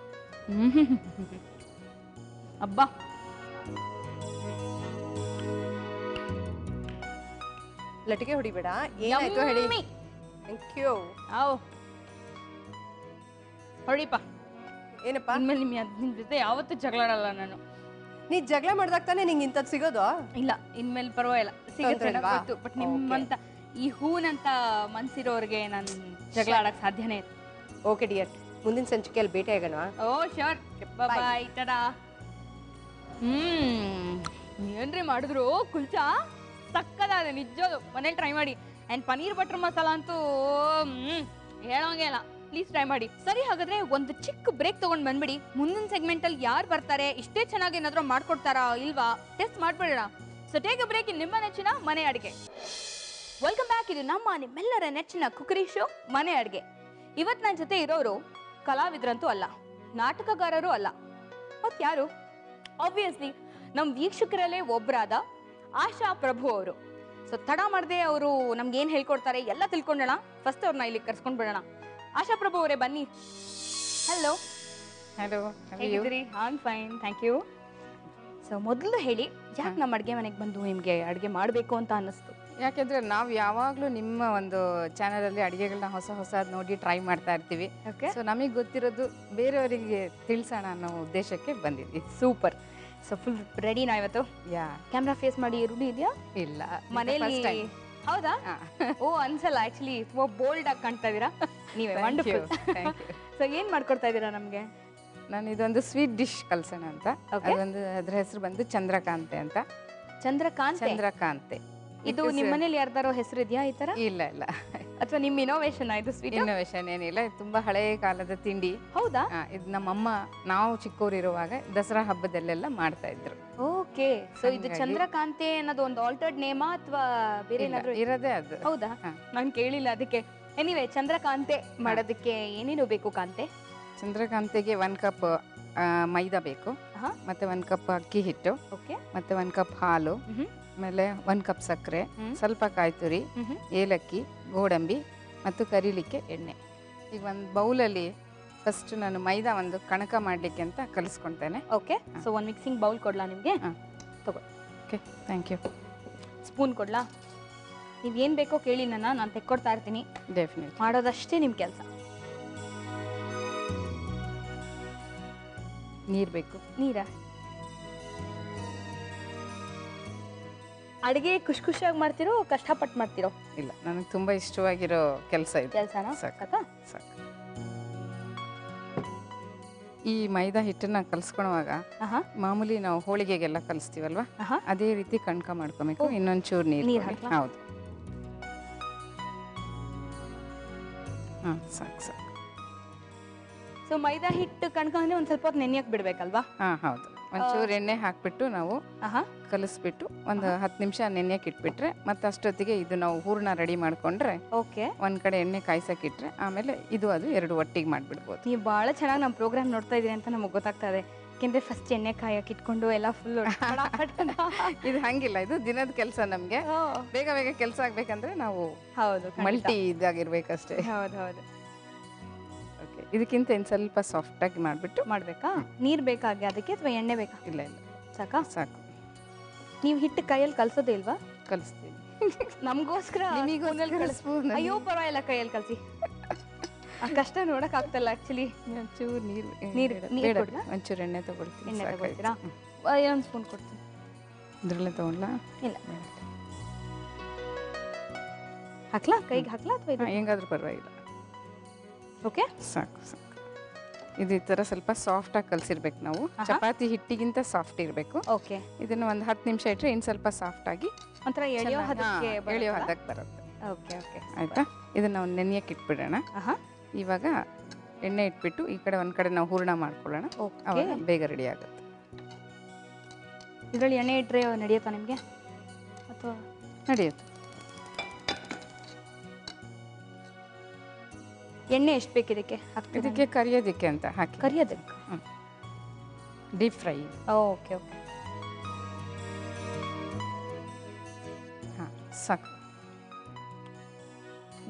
ಅಬ್ಬಾ ಲಟಿಕೆ ಹೊಡಿಬೇಡ. ಏನಾಯ್ತು ಹೇಳಿ. ಯಮ್ಮಿ. Thank you. ಆವ್ ಹೊಡಿಪ್ಪ. ಏನಪ್ಪ? ಇನ್ಮೇಲೆ ನಿಮ್ ಜೊತೆ ಯಾವತ್ತೂ ಜಗಳಾಡಲ್ಲ ನಾನು. ನೀ ಜಗಳ ಮಾಡ್ದಾಗ ತಾನೇ ನಿಂಗೆ ಇಂಥದ್ದು ಸಿಗೋದು? ಇಲ್ಲ ಇನ್ಮೇಲೆ ಪರವಾಗಿಲ್ಲ, ಸಿಗುತ್ತೆ ತೊಂದ್ರೆ ಇಲ್ವಾ? ಗೊತ್ತು. ಬಟ್ ನಿಮ್ಮಂತ ಈ ಹೂನಂತ ಮನ್ಸಿರೋರ್ಗೆ ನಾನು ಜಗಳ ಆಡಕ್ ಸಾಧ್ಯನೇ ಇಲ್ಲ. ಓಕೆ ಡಿಯರ್, ಮುಂದಿನ ಸಂಚಿಕೆಯಲ್ಲಿ ಭೇಟಿ ಆಗೋಣ. ಓ ಶೋರ್, ಬಾಯ್ ಟಡಾ. ಏನ್ರಿ ಮಾಡಿದ್ರು ಕುಲ್ಚಾ ಸಕ್ಕದಾದ ನಿಜದು. ಮನೇಲಿ ಟ್ರೈ ಮಾಡಿ. ಆ್ಯಂಡ್ ಪನ್ನೀರ್ ಬಟರ್ ಮಸಾಲ ಅಂತೂ ಹೇಳೋಂಗೆ ಇಲ್ಲ, ಪ್ಲೀಸ್ ಟ್ರೈ ಮಾಡಿ. ಸರಿ, ಹಾಗಾದ್ರೆ ಒಂದು ಚಿಕ್ಕ ಬ್ರೇಕ್ ತಗೊಂಡ್ ಬಂದ್ಬಿಡಿ. ಮುಂದಿನ ಸೆಗ್ಮೆಂಟ್ ಅಲ್ಲಿ ಯಾರು ಬರ್ತಾರೆ, ಇಷ್ಟೇ ಚೆನ್ನಾಗಿ ಏನಾದ್ರೂ ಮಾಡ್ಕೊಡ್ತಾರಾ ಇಲ್ವಾ ಟೆಸ್ಟ್ ಮಾಡ್ಬಿಡೋಣ. So take a break in ನಿಮ್ಮ ನೆಚ್ಚಿನ ಮನೆ ಅಡುಗೆ. Welcome back. ಇದು ನಿಮ್ಮೆಲ್ಲರ ನೆಚ್ಚಿನ ಕುಕರಿ ಶೋ ಮನೆ ಅಡುಗೆ. ಇವತ್ತು ನನ್ನ ಜೊತೆ ಇರೋರು ಕಲಾವಿದರಂತೂ ಅಲ್ಲ, ನಾಟಕಗಾರರು ಅಲ್ಲ, ಮತ್ ಯಾರು? ಆಬ್ವಿಯಸ್ಲಿ ನಮ್ಮ ವೀಕ್ಷಕರಲ್ಲೇ ಒಬ್ಬರಾದ ಆಶಾ ಪ್ರಭು ಅವರು. ಸೊ ತಡ ಮಾಡದೆ ಅವರು ನಮ್ಗೆ ಏನ್ ಹೇಳ್ಕೊಡ್ತಾರೆ ಎಲ್ಲ ತಿಳ್ಕೊಂಡೋಣ. ಫಸ್ಟ್ ಅವ್ರನ್ನ ಇಲ್ಲಿ ಕರ್ಸ್ಕೊಂಡ್ ಬಿಡೋಣ. ಆಶಾ ಪ್ರಭು ಅವರೇ ಬನ್ನಿ. ಹಲೋ. ಹಲೋ, ಹೇಗಿದ್ದೀರಿ? I fine, thank you. So ಮೊದಲು ಹೇಳಿ, ಯಾಕೆ ನಮ್ಮ ಅಡುಗೆ ಮನೆಗೆ ಬಂದು ನಿಮಗೆ ಅಡುಗೆ ಮಾಡಬೇಕು ಅಂತ ಅನ್ನಿಸ್ತು? ಯಾಕೆಂದ್ರೆ ನಾವು ಯಾವಾಗಲೂ ನಿಮ್ಮ ಒಂದು ಚಾನಲಲ್ಲಿ ಅಡುಗೆಗಳನ್ನ ಹೊಸ ಹೊಸದು ನೋಡಿ ಟ್ರೈ ಮಾಡ್ತಾ ಇರ್ತೀವಿ. ಓಕೆ, ಸೊ ನಮಗೆ ಗೊತ್ತಿರೋದು ಬೇರೆಯವರಿಗೆ ತಿಳಿಸೋಣ ಅನ್ನೋ ಉದ್ದೇಶಕ್ಕೆ ಬಂದಿದ್ವಿ. ಸೂಪರ್. ಸೊ ಫುಲ್ ರೆಡಿನಾ ಇವತ್ತು? ಯಾ, ಕ್ಯಾಮ್ರಾ ಫೇಸ್ ಮಾಡಿ ರೂಢಿ ಇದೆಯಾ? ಇಲ್ಲ ಮನೇಲಿ? ಹೌದಾ? ಓ ಅನ್ಸಲ್ಲ, ಆಕ್ಚುಲಿ ತುಂಬಾ ಬೋಲ್ಡ್ ಆಗಿ ಕಾಣ್ತಾ ಇದೀರಾ ನೀವೇ. ವಂಡರ್ಫುಲ್. ಸೊ ಏನ್ ಮಾಡ್ಕೊಡ್ತಾ ಇದೀರಾ ನಮ್ಗೆ? ನಾನು ಇದೊಂದು ಸ್ವೀಟ್ ಡಿಶ್ ಕಲ್ಸೋಣ ಅಂತ. Okay. ಅದೊಂದು ಅದ್ರ ಹೆಸರು ಬಂದು ಚಂದ್ರಕಾಂತೆ ಅಂತ. ಚಂದ್ರಕಾಂತೆ. ಇದು ನಿಮ್ಮ ಮನೇಲಿ ಯಾರ್ದಾರೋ ಹೆಸರು ಇದೆಯಾ ಈ ತರ? ಇಲ್ಲ ಇಲ್ಲ, ಅಥವಾ ನಿಮ್ಮ ಇನೋವೇಷನ್ ಇದು ಸ್ವೀಟ್? ಇನ್ನೋವೇಷನ್ ಏನಿಲ್ಲ, ಇದು ತುಂಬಾ ಹಳೆ ಕಾಲದ ತಿಂಡಿ. ಹೌದಾ? ಇದು ನಮ್ಮಮ್ಮ ನಾವು ಚಿಕ್ಕವರಿರುವಾಗ ದಸರಾ ಹಬ್ಬದಲ್ಲೆಲ್ಲ ಮಾಡ್ತಾ ಇದ್ರು. ಓಕೆ. ಸೊ ಇದು ಚಂದ್ರಕಾಂತೆ ಅನ್ನೋದು ಒಂದು ಆಲ್ಟರ್ಡ್ ನೇಮಾ ಅಥವಾ ಬೇರೆ ಏನಾದ್ರು? ಇರೋದೇ ಅದು. ಹೌದಾ? ನಾನು ಕೇಳಿಲ್ಲ ಅದಕ್ಕೆ. ಎನಿವೆ, ಚಂದ್ರಕಾಂತೆ ಮಾಡೋದಕ್ಕೆ ಏನೇನು ಬೇಕು ಕಾಂತೆ? ಚಂದ್ರಕಾಂತೆಗೆ 1 ಕಪ್ ಮೈದಾ ಬೇಕು, ಮತ್ತೆ 1 ಕಪ್ ಅಕ್ಕಿ ಹಿಟ್ಟು, ಓಕೆ, ಮತ್ತೆ 1 ಕಪ್ ಹಾಲು, ಆಮೇಲೆ 1 ಕಪ್ ಸಕ್ಕರೆ, ಸ್ವಲ್ಪ ಕಾಯಿ ತುರಿ, ಏಲಕ್ಕಿ, ಗೋಡಂಬಿ ಮತ್ತು ಕರಿಲಿಕ್ಕೆ ಎಣ್ಣೆ. ಈಗ ಒಂದು ಬೌಲಲ್ಲಿ ಫಸ್ಟ್ ನಾನು ಮೈದಾ ಒಂದು ಕಣಕ ಮಾಡಲಿಕ್ಕೆ ಅಂತ ಕಲಿಸ್ಕೊಳ್ತೇನೆ. ಓಕೆ. ಸೊ ಒಂದು ಮಿಕ್ಸಿಂಗ್ ಬೌಲ್ ಕೊಡ್ಲಾ ನಿಮಗೆ? ತಗೋ. Okay, thank you. ಸ್ಪೂನ್ ಕೊಡ್ಲಾ? ನೀವು ಏನು ಬೇಕೋ ಕೇಳಿ, ನಾನು ತೆಕ್ಕೊಡ್ತಾ ಇರ್ತೀನಿ. ಡೆಫಿನೆಟ್. ಮಾಡೋದಷ್ಟೇ ನಿಮ್ಮ ಕೆಲಸ. ನೀರು ಬೇಕು. ನೀರಾ? ಅಡುಗೆ ಖುಷಿ ಖುಷಿಯಾಗಿ ಮಾಡ್ತಿರೋ ಕಷ್ಟಪಟ್ಟು ಮಾಡ್ತಿರೋ? ಇಲ್ಲ, ನನಗೆ ತುಂಬ ಇಷ್ಟವಾಗಿರೋ ಕೆಲಸ ಇದು. ಕೆಲಸನಾ? ಸಾಕು. ಈ ಮೈದಾ ಹಿಟ್ಟನ್ನ ಕಲ್ಸ್ಕೊಳುವಾಗ ಮಾಮೂಲಿ ನಾವು ಹೋಳಿಗೆಗೆಲ್ಲ ಕಲಿಸ್ತೀವಲ್ವಾ, ಅದೇ ರೀತಿ ಕಣ್ಕ ಮಾಡ್ಕೊಬೇಕು. ಇನ್ನೊಂಚೂರು ನೀರು ಹಾಕಿ. ಹೌದು, ಹಾಂ, ಸಾಕು. ಸೊ ಮೈದಾ ಹಿಟ್ಟು ಕಣ್ಕ ಅಂದ್ರೆ ಒಂದು ಸ್ವಲ್ಪ ಹೊತ್ತು ನೆನೆಯಕ್ಕೆ ಬಿಡ್ಬೇಕಲ್ವಾ? ಹಾಂ, ಹೌದು. ಒಂಚೂರು ಎಣ್ಣೆ ಹಾಕ್ಬಿಟ್ಟು ನಾವು ಕಲಿಸ್ಬಿಟ್ಟು ಒಂದು 10 ನಿಮಿಷ ನೆನೆಯಕ್ಕೆ ಇಟ್ಬಿಟ್ರೆ, ಮತ್ತೆ ಅಷ್ಟೊತ್ತಿಗೆ ಇದು ನಾವು ಹೂರ್ಣ ರೆಡಿ ಮಾಡ್ಕೊಂಡ್ರೆ, ಓಕೆ, ಒಂದ್ ಕಡೆ ಎಣ್ಣೆ ಕಾಯ್ಸಕ್ಕೆ ಇಟ್ರೆ ಆಮೇಲೆ ಇದು ಅದು ಎರಡು ಒಟ್ಟಿಗೆ ಮಾಡ್ಬಿಡ್ಬೋದು. ನೀವು ಭಾಳ ಚೆನ್ನಾಗಿ ನಮ್ಮ ಪ್ರೋಗ್ರಾಮ್ ನೋಡ್ತಾ ಇದೀರಿ ಅಂತ ನಮಗೆ ಗೊತ್ತಾಗ್ತಾ ಇದೆ. ಯಾಕೆಂದ್ರೆ ಫಸ್ಟ್ ಎಣ್ಣೆ ಕಾಯಕ್ಕೆ ಇಟ್ಕೊಂಡು ಎಲ್ಲ ಫುಲ್ ಇದು ಹಂಗಿಲ್ಲ, ಇದು ದಿನದ ಕೆಲಸ. ನಮಗೆ ಬೇಗ ಬೇಗ ಕೆಲಸ ಆಗ್ಬೇಕಂದ್ರೆ ನಾವು ಹೌದು ಮಲ್ಟಿ ಇದಾಗಿರ್ಬೇಕಷ್ಟೇ. ಹೌದು ಹೌದು. ಓಕೆ, ಇದಕ್ಕಿಂತ ಇನ್ನು ಸ್ವಲ್ಪ ಸಾಫ್ಟಾಗಿ ಮಾಡಿಬಿಟ್ಟು ಮಾಡಬೇಕಾ? ನೀರು ಬೇಕಾಗಿ ಅದಕ್ಕೆ ಅಥವಾ ಎಣ್ಣೆ ಬೇಕಾ? ಇಲ್ಲ ಇಲ್ಲ, ಸಾಕಾ? ಸಾಕು. ನೀವು ಹಿಟ್ಟು ಕೈಯಲ್ಲಿ ಕಲ್ಸೋದೇ ಇಲ್ವಾ? ಕಲಿಸ್ತೀನಿ ನಮಗೋಸ್ಕರ. ಅಯ್ಯೋ ಪರವಾಗಿಲ್ಲ, ಕೈಯಲ್ಲಿ ಕಲಿಸಿ. ಆ ಕಷ್ಟ ನೋಡಕ್ ಆಗ್ತಲ್ಲ ಆಕ್ಚುಲಿ. ಒಂಚೂರು ನೀರು ಒಂಚೂರು ಎಣ್ಣೆ ತಗೊಳ್ತೀನಿ. ಎಣ್ಣೆ ತಗೊಳ್ತೀರಾ? ಒಂದು ಸ್ಪೂನ್ ಕೊಡ್ತೀನಿ. ಇದ್ರಲ್ಲೇ ತಗೊಳ್ಳ? ಇಲ್ಲ, ಹಾಕ್ಲಾ? ಕೈಗೆ ಹಾಕ್ಲಾ ಅಥವಾ ಹೆಂಗಾದ್ರೂ ಪರವಾಗಿಲ್ಲ. ಓಕೆ, ಸಾಕು. ಇದು ಈ ಥರ ಸ್ವಲ್ಪ ಸಾಫ್ಟಾಗಿ ಕಲಿಸಿರ್ಬೇಕು ನಾವು. ಚಪಾತಿ ಹಿಟ್ಟಿಗಿಂತ ಸಾಫ್ಟ್ ಇರಬೇಕು. ಓಕೆ. ಇದನ್ನು ಒಂದು 10 ನಿಮಿಷ ಇಟ್ಟರೆ ಇನ್ನು ಸ್ವಲ್ಪ ಸಾಫ್ಟಾಗಿ ಒಂಥರ ಎಳೆಯೋ ಹದಕ್ಕೆ ಬರುತ್ತೆ. ಓಕೆ ಓಕೆ, ಆಯಿತಾ? ಇದನ್ನು ನಾವು ನೆನೆಯಕ್ಕೆ ಇಟ್ಬಿಡೋಣ. ಇವಾಗ ಎಣ್ಣೆ ಇಟ್ಬಿಟ್ಟು ಈ ಕಡೆ ಒಂದು ಕಡೆ ನಾವು ಹೂರ್ಣ ಮಾಡ್ಕೊಳ್ಳೋಣ. ಅವಾಗ ಬೇಗ ರೆಡಿ ಆಗುತ್ತೆ. ಇದರಲ್ಲಿ ಎಣ್ಣೆ ಇಟ್ಟರೆ ನಡೆಯುತ್ತಾ ನಿಮಗೆ ಅಥವಾ? ನಡೆಯುತ್ತೆ. ಎಣ್ಣೆ ಎಷ್ಟು ಬೇಕು ಇದಕ್ಕೆ? ಇದಕ್ಕೆ ಕರಿಯೋದಕ್ಕೆ ಅಂತ ಹಾಕಿ. ಕರಿಯೋದಕ್ಕೆ? Deep fry. ಓಕೆ ಓಕೆ, ಹಾಂ, ಸಾಕು.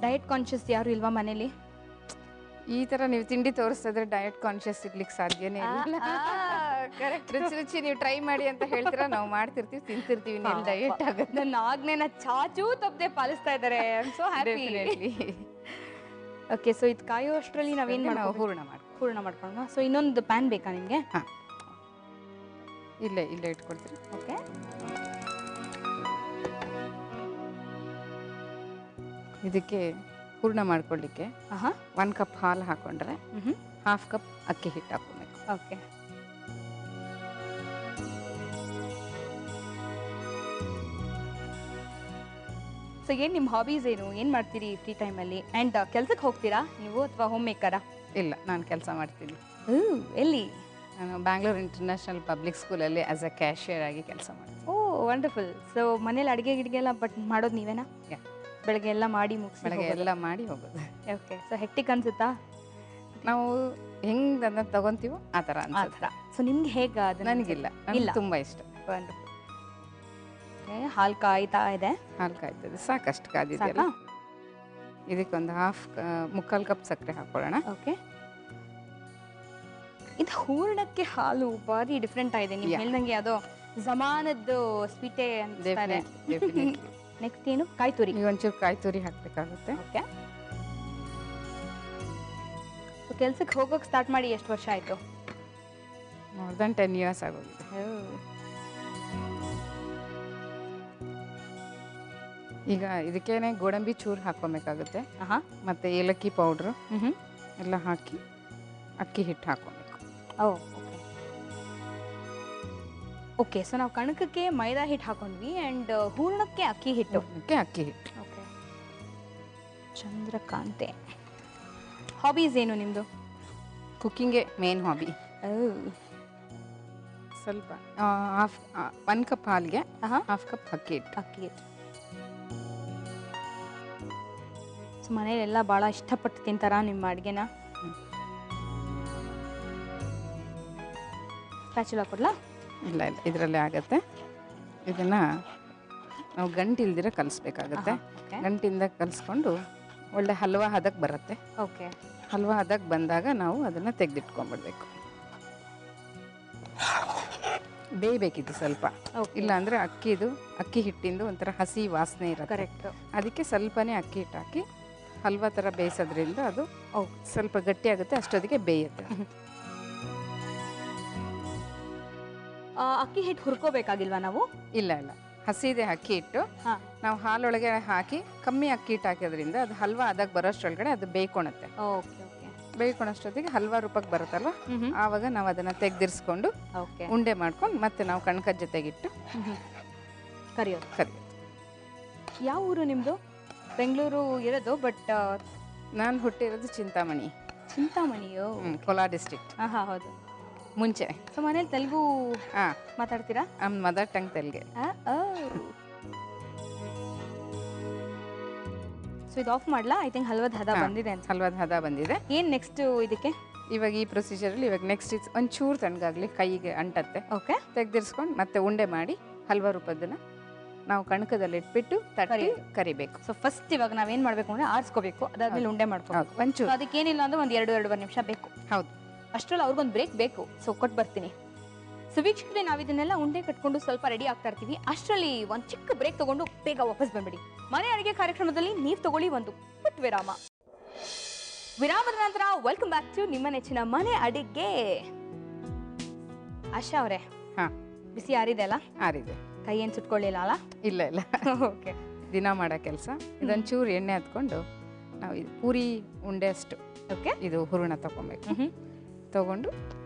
ಡಯಟ್ ಕಾನ್ಷಿಯಸ್ ಯಾರು ಇಲ್ವಾ ಮನೇಲಿ? ಈ ಥರ ನೀವು ತಿಂಡಿ ತೋರಿಸಿದ್ರೆ ಡಯಟ್ ಕಾನ್ಷಿಯಸ್ ಇರ್ಲಿಕ್ಕೆ ಸಾಧ್ಯನೇ ಇಲ್ಲ. ರುಚಿ ರುಚಿ ನೀವು ಟ್ರೈ ಮಾಡಿ ಅಂತ ಹೇಳ್ತೀರಾ, ನಾವು ಮಾಡ್ತಿರ್ತೀವಿ, ತಿಂತಿರ್ತೀವಿ, ನೀನು ಡಯಟ್ ಆಗುತ್ತೆ. ನನ್ನ ಆಜ್ಞೆನ ಚಾಚೂ ತಪ್ಪದೆ ಪಾಲಿಸ್ತಾ ಇದ್ದಾರೆ. I am so happy. Okay, so ಇದು ಕಾಯೋ ಅಷ್ಟರಲ್ಲಿ ನಾವೇನು ನಾವು ಮಾಡೋಣ? ಹೂರಣ ಮಾಡ್ಕೊಳ್ಳೋಣ. ಸೊ ಇನ್ನೊಂದು ಪ್ಯಾನ್ ಬೇಕಾ ನಿಮಗೆ? ಹಾಂ, ಇಲ್ಲೇ ಇಟ್ಕೊಳ್ತೀರಿ. ಓಕೆ, ಇದಕ್ಕೆ ಹೂರಣ ಮಾಡ್ಕೊಳ್ಳಿಕ್ಕೆ 1 ಕಪ್ ಹಾಲು ಹಾಕೊಂಡ್ರೆ 1/2 ಕಪ್ ಅಕ್ಕಿ ಹಿಟ್ಟು ಹಾಕೋಬೇಕು. ಓಕೆ, ಸೊ ಏನು ನಿಮ್ಮ ಹಾಬೀಸ್ ಏನು ಮಾಡ್ತೀರಿ ಫ್ರೀ ಟೈಮಲ್ಲಿ? ಆ್ಯಂಡ್ ಕೆಲ್ಸಕ್ಕೆ ಹೋಗ್ತೀರಾ ನೀವು ಅಥವಾ ಹೋಮ್ ಮೇಕರಾ? ಇಲ್ಲ, ನಾನು ಕೆಲಸ ಮಾಡ್ತೀನಿ. ಎಲ್ಲಿ? ನಾನು ಬ್ಯಾಂಗ್ಳೂರ್ ಇಂಟರ್ನ್ಯಾಷನಲ್ ಪಬ್ಲಿಕ್ ಸ್ಕೂಲಲ್ಲಿ ಆಸ್ ಅ ಕ್ಯಾಶಿಯರ್ ಆಗಿ ಕೆಲಸ ಮಾಡ್ತೀನಿ. ಓ ವಂಡರ್ಫುಲ್. ಸೊ ಮನೇಲಿ ಅಡುಗೆ ಗಿಡಿಗೆ ಬಟ್ ಮಾಡೋದು ನೀವೇನಾ? ಬೆಳಗ್ಗೆ ಎಲ್ಲ ಮಾಡಿ ಮುಗಿಸಿ ಬೆಳಗ್ಗೆ ಎಲ್ಲ ಮಾಡಿ ಹೋಗೋದು. ಓಕೆ, ಸೊ ಹೆಕ್ಟಿಕ್ ಅನ್ಸುತ್ತಾ? ನಾವು ಹೆಂಗೆ ಅದನ್ನ ತಗೊಂತೀವೋ ಆ ಥರ ಅನ್ಸುತ್ತೆ. ಸೊ ನಿಮ್ಗೆ ಹೇಗೆ ಅದು? ನನಗಿಲ್ಲ, ನನಗೆ ತುಂಬ ಇಷ್ಟ. ವಂಡರ್ಫುಲ್. ಓಕೆ, ಹಾಲು ಕಾಯ್ತಾ ಇದೆ. ಹಾಲು ಕಾಯ್ತದೆ, ಸಾಕಷ್ಟು ಕಾದಿದೆಯಲ್ಲ. ಇದಕ್ಕೊಂದು 1/2 ಕಪ್ ಸಕ್ಕರೆ ಹಾಕೊಳ್ಳೋಣ. ಓಕೆ, ಇದು ಹೂರಣಕ್ಕೆ ಹಾಲು ಭಾರಿ ಡಿಫ್ರೆಂಟ್ ಆಗಿದೆ. ನೀವು ಹೇಳ್ದಂಗೆ ಯಾವುದೋ ಜಮಾನದ್ದು ಸ್ವೀಟೇ ಅನ್ಸ್ತಾರೆ. ನೆಕ್ಸ್ಟ್ ಏನು? ಕಾಯಿ ತುರಿ. ನೀವು ಒಂಚೂರು ಕಾಯಿ ತುರಿ ಹಾಕಬೇಕಾಗುತ್ತೆ. ಓಕೆ, ಕೆಲ್ಸಕ್ಕೆ ಹೋಗೋಕೆ ಸ್ಟಾರ್ಟ್ ಮಾಡಿ ಎಷ್ಟು ವರ್ಷ ಆಯಿತು? ಮೋರ್ ದನ್ 10 years ಆಗೋಗಿದೆ. ಈಗ ಇದಕ್ಕೇನೆ ಗೋಡಂಬಿ ಚೂರು ಹಾಕ್ಕೊಬೇಕಾಗುತ್ತೆ, ಮತ್ತು ಏಲಕ್ಕಿ ಪೌಡ್ರು ಎಲ್ಲ ಹಾಕಿ ಅಕ್ಕಿ ಹಿಟ್ಟು ಹಾಕ್ಕೊಬೇಕು. ಓಕೆ, ಸೊ ನಾವು ಕಣಕಕ್ಕೆ ಮೈದಾ ಹಿಟ್ಟು ಹಾಕೊಂಡ್ವಿ ಆ್ಯಂಡ್ ಹೂರಣಕ್ಕೆ ಅಕ್ಕಿ ಹಿಟ್ಟು. ಅಕ್ಕಿ ಹಿಟ್ಟು. ಓಕೆ, ಚಂದ್ರಕಾಂತೆ, ಹಾಬೀಸ್ ಏನು ನಿಮ್ಮದು? ಕುಕ್ಕಿಂಗೇ ಮೇನ್ ಹಾಬಿ. ಸ್ವಲ್ಪ 1 ಕಪ್ ಹಾಲಿಗೆ 1/2 ಕಪ್ ಅಕ್ಕಿ ಹಿಟ್ಟು. ಸೊ ಮನೆಯಲ್ಲೆಲ್ಲ ಭಾಳ ಇಷ್ಟಪಟ್ಟು ತಿಂತಾರಾ ನಿಮ್ಮ ಅಡುಗೆನ? ಸ್ಪ್ಯಾಚುಲಾ ಕೊಡ್ಲಾ? ಇಲ್ಲ, ಇದರಲ್ಲೇ ಆಗುತ್ತೆ. ಇದನ್ನು ನಾವು ಗಂಟಿಲ್ದಿರ ಕಲಿಸ್ಬೇಕಾಗತ್ತೆ. ಗಂಟಿಂದ ಕಲಿಸ್ಕೊಂಡು ಒಳ್ಳೆ ಹಲ್ವಾ ಹದಕ್ಕೆ ಬರುತ್ತೆ. ಓಕೆ, ಹಲ್ವಾ ಹದಕ್ಕೆ ಬಂದಾಗ ನಾವು ಅದನ್ನು ತೆಗೆದಿಟ್ಕೊಂಡ್ಬಿಡ್ಬೇಕು. ಬೇಯಬೇಕಿತ್ತು ಸ್ವಲ್ಪ, ಇಲ್ಲ ಅಂದರೆ ಅಕ್ಕಿ ಹಿಟ್ಟಿಂದು ಒಂಥರ ಹಸಿ ವಾಸನೆ ಇರುತ್ತೆ. ಕರೆಕ್ಟ್. ಅದಕ್ಕೆ ಸ್ವಲ್ಪನೇ ಅಕ್ಕಿ ಹಿಟ್ಟು ಹಾಕಿ ಹಲ್ವಾ ಥರ ಬೇಯಿಸೋದ್ರಿಂದ ಅದು ಸ್ವಲ್ಪ ಗಟ್ಟಿಯಾಗುತ್ತೆ, ಅಷ್ಟೊತ್ತಿಗೆ ಬೇಯುತ್ತೆ. ಅಕ್ಕಿ ಹಿಟ್ಟು ಹುರ್ಕೋಬೇಕಾಗಿಲ್ವಾ ನಾವು? ಇಲ್ಲ, ಹಸಿದೆ ಅಕ್ಕಿ ಹಿಟ್ಟು. ನಾವು ಹಾಲೊಳಗೆ ಹಾಕಿ ಕಮ್ಮಿ ಅಕ್ಕಿ ಹಿಟ್ಟು ಹಾಕೋದ್ರಿಂದ ಅದು ಹಲ್ವಾ ಅದಕ್ಕೆ ಬರೋಷ್ಟರೊಳಗಡೆ ಅದು ಬೇಯ್ಕೊಳುತ್ತೆ. ಬೇಯ್ಕೊಳೋಷ್ಟೊತ್ತಿಗೆ ಹಲ್ವಾ ರೂಪಕ್ಕೆ ಬರುತ್ತಲ್ವ, ಆವಾಗ ನಾವು ಅದನ್ನು ತೆಗೆದಿರಿಸ್ಕೊಂಡು ಉಂಡೆ ಮಾಡ್ಕೊಂಡು ಮತ್ತೆ ನಾವು ಕಣ್ಕದ ಜೊತೆಗಿಟ್ಟು ಕರಿಯೋದು. ಯಾವ ಊರು ನಿಮ್ಮದು? ಬೆಂಗಳೂರು ಇರೋದು, ಬಟ್ ನಾನು ಹುಟ್ಟಿರೋದು ಚಿಂತಾಮಣಿ. ಚಿಂತಾಮಣಿಯೋ? ಕೋಲಾರ ಡಿಸ್ಟ್ರಿಕ್ಟ್. ಹೌದು, ಮುಂಚೆ. ಸೊ ಮನೇಲಿ ತೆಲುಗು ಮಾತಾಡ್ತೀರಾ? ಮದರ್ ಟಂಗ್ ತೆಲುಗೆ. ಸೊ ಇದು ಆಫ್ ಮಾಡ್ಲಾ? ಐ ಥಿಂಕ್ ಹಲ್ವಾದ ಹದ ಬಂದಿದೆ ಅಂತ. ಹಲ್ವಾದ ಹದ ಬಂದಿದೆ. ಏನು ನೆಕ್ಸ್ಟ್ ಇದಕ್ಕೆ? ಇವಾಗ ಈ ಪ್ರೊಸೀಜರಲ್ಲಿ ನೆಕ್ಸ್ಟ್ ಒಂಚೂರು ತಣ್ಣಗಾಗಲಿ, ಕೈಗೆ ಅಂಟತ್ತೆ. ಓಕೆ, ತೆಗೆದಿರಿಸ್ಕೊಂಡು ಮತ್ತೆ ಉಂಡೆ ಮಾಡಿ ಹಲ್ವಾ ರೂಪದನ್ನ ನಾವು ಕಣಕದಲ್ಲಿ ಇಟ್ಬಿಟ್ಟು ತಟ್ಟಿ ಕರಿಬೇಕು. ಸೊ ಫಸ್ಟ್ ಇವಾಗ ನಾವೇನು ಮಾಡಬೇಕು ಅಂದರೆ ಆರಿಸ್ಕೋಬೇಕು, ಅದಾದ್ಮೇಲೆ ಉಂಡೆ ಮಾಡ್ಕೋಬೇಕು. ಒಂಚೂರು ಅದಕ್ಕೇನಿಲ್ಲ ಅಂದ್ರೆ ಒಂದು 2-2.5 ನಿಮಿಷ ಬೇಕು. ಹೌದು, ಅಷ್ಟರಲ್ಲಿ ಅವ್ರಿಗೊಂದು ಬ್ರೇಕ್ ಬೇಕು. ಸೊ ಕೊಟ್ಟು ಬರ್ತೀನಿ. ಸೊ ವೀಕ್ಷಕರೇ, ನಾವು ಇದನ್ನೆಲ್ಲ ಉಂಡೆ ಕಟ್ಕೊಂಡು ಸ್ವಲ್ಪ ರೆಡಿ ಆಗ್ತಾ ಇರ್ತೀವಿ. ಅಷ್ಟರಲ್ಲಿ ಒಂದು ಚಿಕ್ಕ ಬ್ರೇಕ್ ತಗೊಂಡು ಬೇಗ ವಾಪಸ್ ಬಂದ್ಬಿಡಿ. ಮನೆ ಅಡುಗೆ ಕಾರ್ಯಕ್ರಮದಲ್ಲಿ ನೀವು ತಗೊಳ್ಳಿ ಒಂದು ಪುಟ್ ವಿರಾಮ. ವಿರಾಮದ ನಂತರ ವೆಲ್ಕಮ್ ಬ್ಯಾಕ್ ಟು ನಿಮ್ಮ ನೆಚ್ಚಿನ ಮನೆ ಅಡಿಗೆ. ಆಶಾ ಅವರೇ, ಬಿಸಿ ಆರಿದೆ ಅಲ್ಲ? ಆರಿದೆ. ಕೈ ಏನು ಸುಟ್ಕೊಳ್ಳಿಲ್ಲ ಅಲ್ಲ? ಇಲ್ಲ. ಓಕೆ, ದಿನ ಮಾಡೋ ಕೆಲಸ. ಇದೊಂಚೂರು ಎಣ್ಣೆ ಹತ್ಕೊಂಡು ನಾವು ಇದು ಪೂರಿ ಉಂಡೆ ಅಷ್ಟು ಇದು ಹೂರಣ ತಗೊಬೇಕು. ತಗೊಂಡು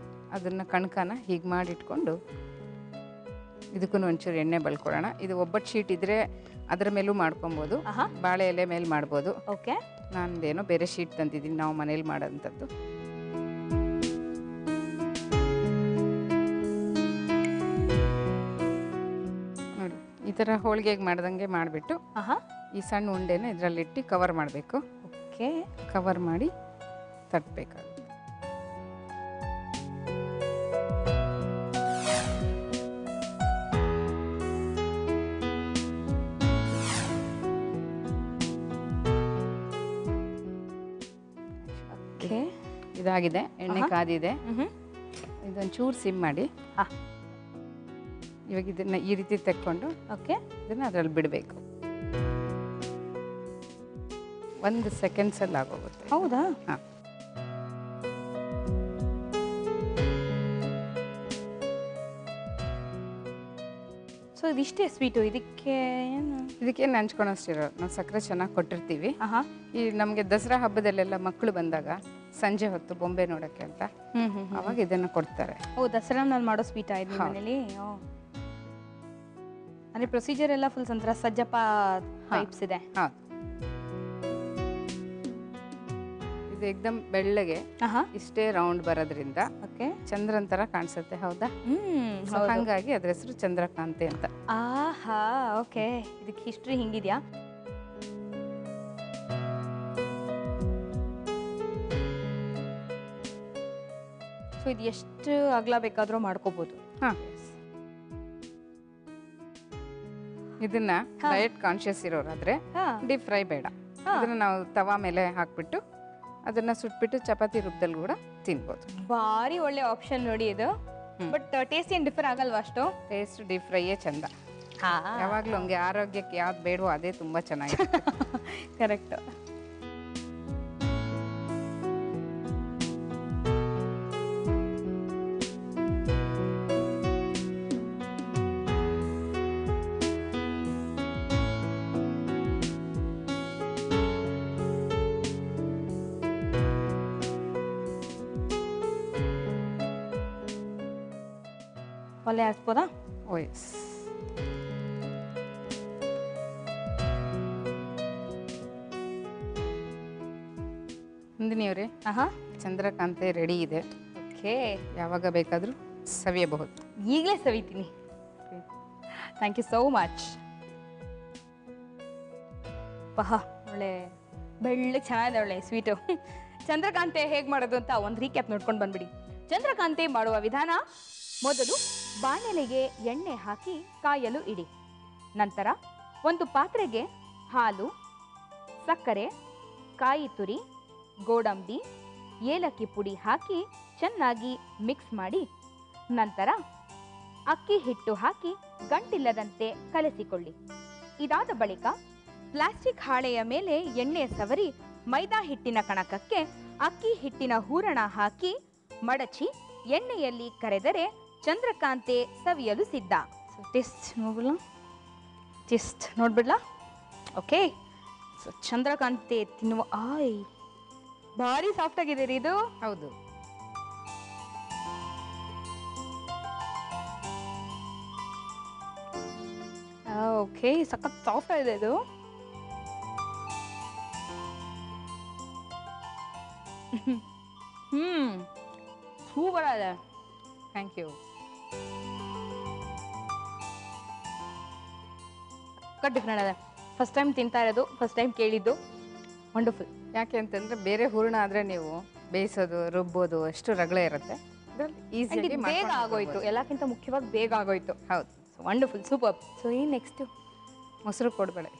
ಅದನ್ನು ಕಣ್ಕನ ಹೀಗೆ ಮಾಡಿಟ್ಕೊಂಡು ಇದಕ್ಕೂ ಒಂಚೂರು ಎಣ್ಣೆ ಬಳ್ಕೊಳ್ಳೋಣ. ಇದು ಒಬ್ಬಟ್ಟು ಶೀಟ್ ಇದ್ರೆ ಅದರ ಮೇಲೂ ಮಾಡ್ಕೊಬೋದು, ಬಾಳೆ ಎಲೆ ಮೇಲೆ ಮಾಡ್ಬೋದು. ಓಕೆ, ನಾನದೇನೋ ಬೇರೆ ಶೀಟ್ ತಂದಿದ್ದೀನಿ ನಾವು ಮನೇಲಿ ಮಾಡೋಂಥದ್ದು. ನೋಡಿ, ಈ ಥರ ಹೋಳಿಗೆಗೆ ಮಾಡ್ದಂಗೆ ಮಾಡಿಬಿಟ್ಟು ಈ ಸಣ್ಣ ಉಂಡೆನ ಇದರಲ್ಲಿಟ್ಟು ಕವರ್ ಮಾಡಬೇಕು. ಓಕೆ, ಕವರ್ ಮಾಡಿ ತಟ್ಟಬೇಕಾಗುತ್ತೆ. ಇದಾಗಿದೆ, ಎಣ್ಣೆ ಕಾದಿದೆ. ಇದೊಂದು ಚೂರು ಸಿಮ್ ಮಾಡಿ ಹಾಂ ಇವಾಗ ಇದನ್ನು ಈ ರೀತಿ ತೆಕ್ಕೊಂಡು ಓಕೆ ಇದನ್ನು ಅದರಲ್ಲಿ ಬಿಡಬೇಕು. 1 ಸೆಕೆಂಡ್ಸಲ್ಲಿ ಆಗೋಗುತ್ತೆ. ಹೌದಾ? ಹಾಂ. ಸೊ ಇದಿಷ್ಟೇ ಸ್ವೀಟು, ಇದಕ್ಕೆ ಏನು? ಇದಕ್ಕೇನು ಹಂಚ್ಕೊಳಷ್ಟಿರೋ ನಾವು ಸಕ್ಕರೆ ಚೆನ್ನಾಗಿ ಕೊಟ್ಟಿರ್ತೀವಿ. ಹಾಂ. ಈ ನಮಗೆ ದಸರಾ ಹಬ್ಬದಲ್ಲೆಲ್ಲ ಮಕ್ಕಳು ಬಂದಾಗ ಸಂಜೆ ಹೊತ್ತು ಬೊಂಬೆ ನೋಡೋಕ್ಕೆ ಅಂತ ಅವಾಗ ಇದನ್ನು ಕೊಡ್ತಾರೆ. ಓ, ದಸರಾನಲ್ಲಿ ಮಾಡೋ ಸ್ವೀಟಾ ಇದು ಮನೇಲಿ? ಅಂದರೆ ಪ್ರೊಸೀಜರ್ ಎಲ್ಲ ಫುಲ್ ಸಂತರ ಸಜ್ಜಪ್ಪ ಟೈಪ್ಸ್ ಇದೆ. ಹೌದು. ಇದು ಏಕ್ದಮ್ ಬೆಳ್ಳಗೆ ಇಷ್ಟೇ ರೌಂಡ್ ಬರೋದ್ರಿಂದ ಓಕೆ ಚಂದ್ರನ್ ಥರ ಕಾಣಿಸುತ್ತೆ. ಹೌದಾ? ಸೊ ಹಾಗಾಗಿ ಅದ್ರ ಹೆಸರು ಚಂದ್ರಕಾಂತೆ ಅಂತ. ಆಹಾ, ಓಕೆ. ಇದಕ್ಕೆ ಹಿಸ್ಟ್ರಿ ಹಿಂಗಿದ್ಯಾ? ಸೊ ಇದು ಎಷ್ಟು ಅಗಲ ಬೇಕಾದರೂ ಮಾಡ್ಕೋಬಹುದು. ಹಾಂ. ಇದನ್ನ ಡಯಟ್ ಕಾನ್ಶಿಯಸ್ ಇರೋರಾದ್ರೆ ಡೀಪ್ ಫ್ರೈ ಬೇಡ. ಇದನ್ನ ನಾವು ತವಾ ಮೇಲೆ ಹಾಕ್ಬಿಟ್ಟು ಅದನ್ನ ಸುಟ್ಬಿಟ್ಟು ಚಪಾತಿ ರೂಪದಲ್ಲಿ ಕೂಡ ತಿನ್ಬೋದು. ಭಾರಿ ಒಳ್ಳೆ ಆಪ್ಷನ್ ನೋಡಿ ಇದು. ಬಟ್ ಟೇಸ್ಟ್ ಏನು ಡಿಫರ್ ಆಗಲ್ವಾ ಅಷ್ಟು? ಟೇಸ್ಟ್ ಡೀಪ್ ಫ್ರೈಯೇ ಚಂದ. ಯಾವಾಗಲೂ ಹಂಗೆ ಆರೋಗ್ಯಕ್ಕೆ ಯಾವ್ದು ಬೇಡವೋ ಅದೇ ತುಂಬ ಚೆನ್ನಾಗಿದೆ. ಕರೆಕ್ಟ್. ಒಲೆ ಹಾಕ್ಬೋದಾ? ಓಯಸ್. ನಂದಿನಿಯವರೇ, ಚಂದ್ರಕಾಂತೆ ರೆಡಿ ಇದೆ. ಓಕೆ, ಯಾವಾಗ ಬೇಕಾದರೂ ಸವಿಯಬಹುದು. ಈಗಲೇ ಸವಿತೀನಿ. Thank you so much. ಒಳ್ಳೆ ಬೆಳ್ಳಗೆ ಚೆನ್ನಾಗಿದೆ, ಒಳ್ಳೆ ಸ್ವೀಟು. ಚಂದ್ರಕಾಂತೆ ಹೇಗೆ ಮಾಡೋದು ಅಂತ ಒಂದು ರೀಕ್ಯಾಪ್ ನೋಡ್ಕೊಂಡು ಬಂದ್ಬಿಡಿ. ಚಂದ್ರಕಾಂತೆ ಮಾಡುವ ವಿಧಾನ: ಮೊದಲು ಬಾಣಲೆಗೆ ಎಣ್ಣೆ ಹಾಕಿ ಕಾಯಲು ಇಡಿ. ನಂತರ ಒಂದು ಪಾತ್ರೆಗೆ ಹಾಲು, ಸಕ್ಕರೆ, ಕಾಯಿ ತುರಿ, ಗೋಡಂಬಿ, ಏಲಕ್ಕಿ ಪುಡಿ ಹಾಕಿ ಚೆನ್ನಾಗಿ ಮಿಕ್ಸ್ ಮಾಡಿ ನಂತರ ಅಕ್ಕಿ ಹಿಟ್ಟು ಹಾಕಿ ಗಂಟಿಲ್ಲದಂತೆ ಕಲಸಿಕೊಳ್ಳಿ. ಇದಾದ ಬಳಿಕ ಪ್ಲಾಸ್ಟಿಕ್ ಹಾಳೆಯ ಮೇಲೆ ಎಣ್ಣೆ ಸವರಿ ಮೈದಾ ಹಿಟ್ಟಿನ ಕಣಕಕ್ಕೆ ಅಕ್ಕಿ ಹಿಟ್ಟಿನ ಹೂರಣ ಹಾಕಿ ಮಡಚಿ ಎಣ್ಣೆಯಲ್ಲಿ ಕರೆದರೆ ಚಂದ್ರಕಾಂತೆ ಸವಿಯಲು ಸಿದ್ಧ. ಟೇಸ್ಟ್ ನೋಡಲ್ಲ? ಟೇಸ್ಟ್ ನೋಡ್ಬಿಡ್ಲಾ? ಓಕೆ. ಸೊ ಚಂದ್ರಕಾಂತೆ ತಿನ್ನುವ ಭಾರಿ ಸಾಫ್ಟ್ ಆಗಿದೆ ರೀ ಇದು. ಹೌದು. ಓಕೆ, ಸಖತ್ ಸಾಫ್ಟ್ ಆಗಿದೆ ಇದು. ಸೂಪರ್ ಆಗಿದೆ. Thank you. ಸಖತ್ ಡಿಫ್ರೆಂಟ್ ಇದೆ. ಫಸ್ಟ್ ಟೈಮ್ ತಿಂತಾ ಇರೋದು, ಫಸ್ಟ್ ಟೈಮ್ ಕೇಳಿದ್ದು. ವಂಡರ್ಫುಲ್. ಯಾಕೆ ಅಂತಂದ್ರೆ ಬೇರೆ ಹೂರಣ ಆದರೆ ನೀವು ಬೇಯಿಸೋದು ರುಬ್ಬೋದು ಅಷ್ಟು ರಗಳೆ ಇರುತ್ತೆ. ಈಸಿಯಾಗಿ ಬೇಗ ಆಗೋಯ್ತು, ಎಲ್ಲಕ್ಕಿಂತ ಮುಖ್ಯವಾಗಿ ಬೇಗ ಆಗೋಯ್ತು. ಹೌದು. So wonderful, super. ಸೊ ಏನು ನೆಕ್ಸ್ಟು? ಮೊಸರು ಕೊಡ್ಬೇಳೆ.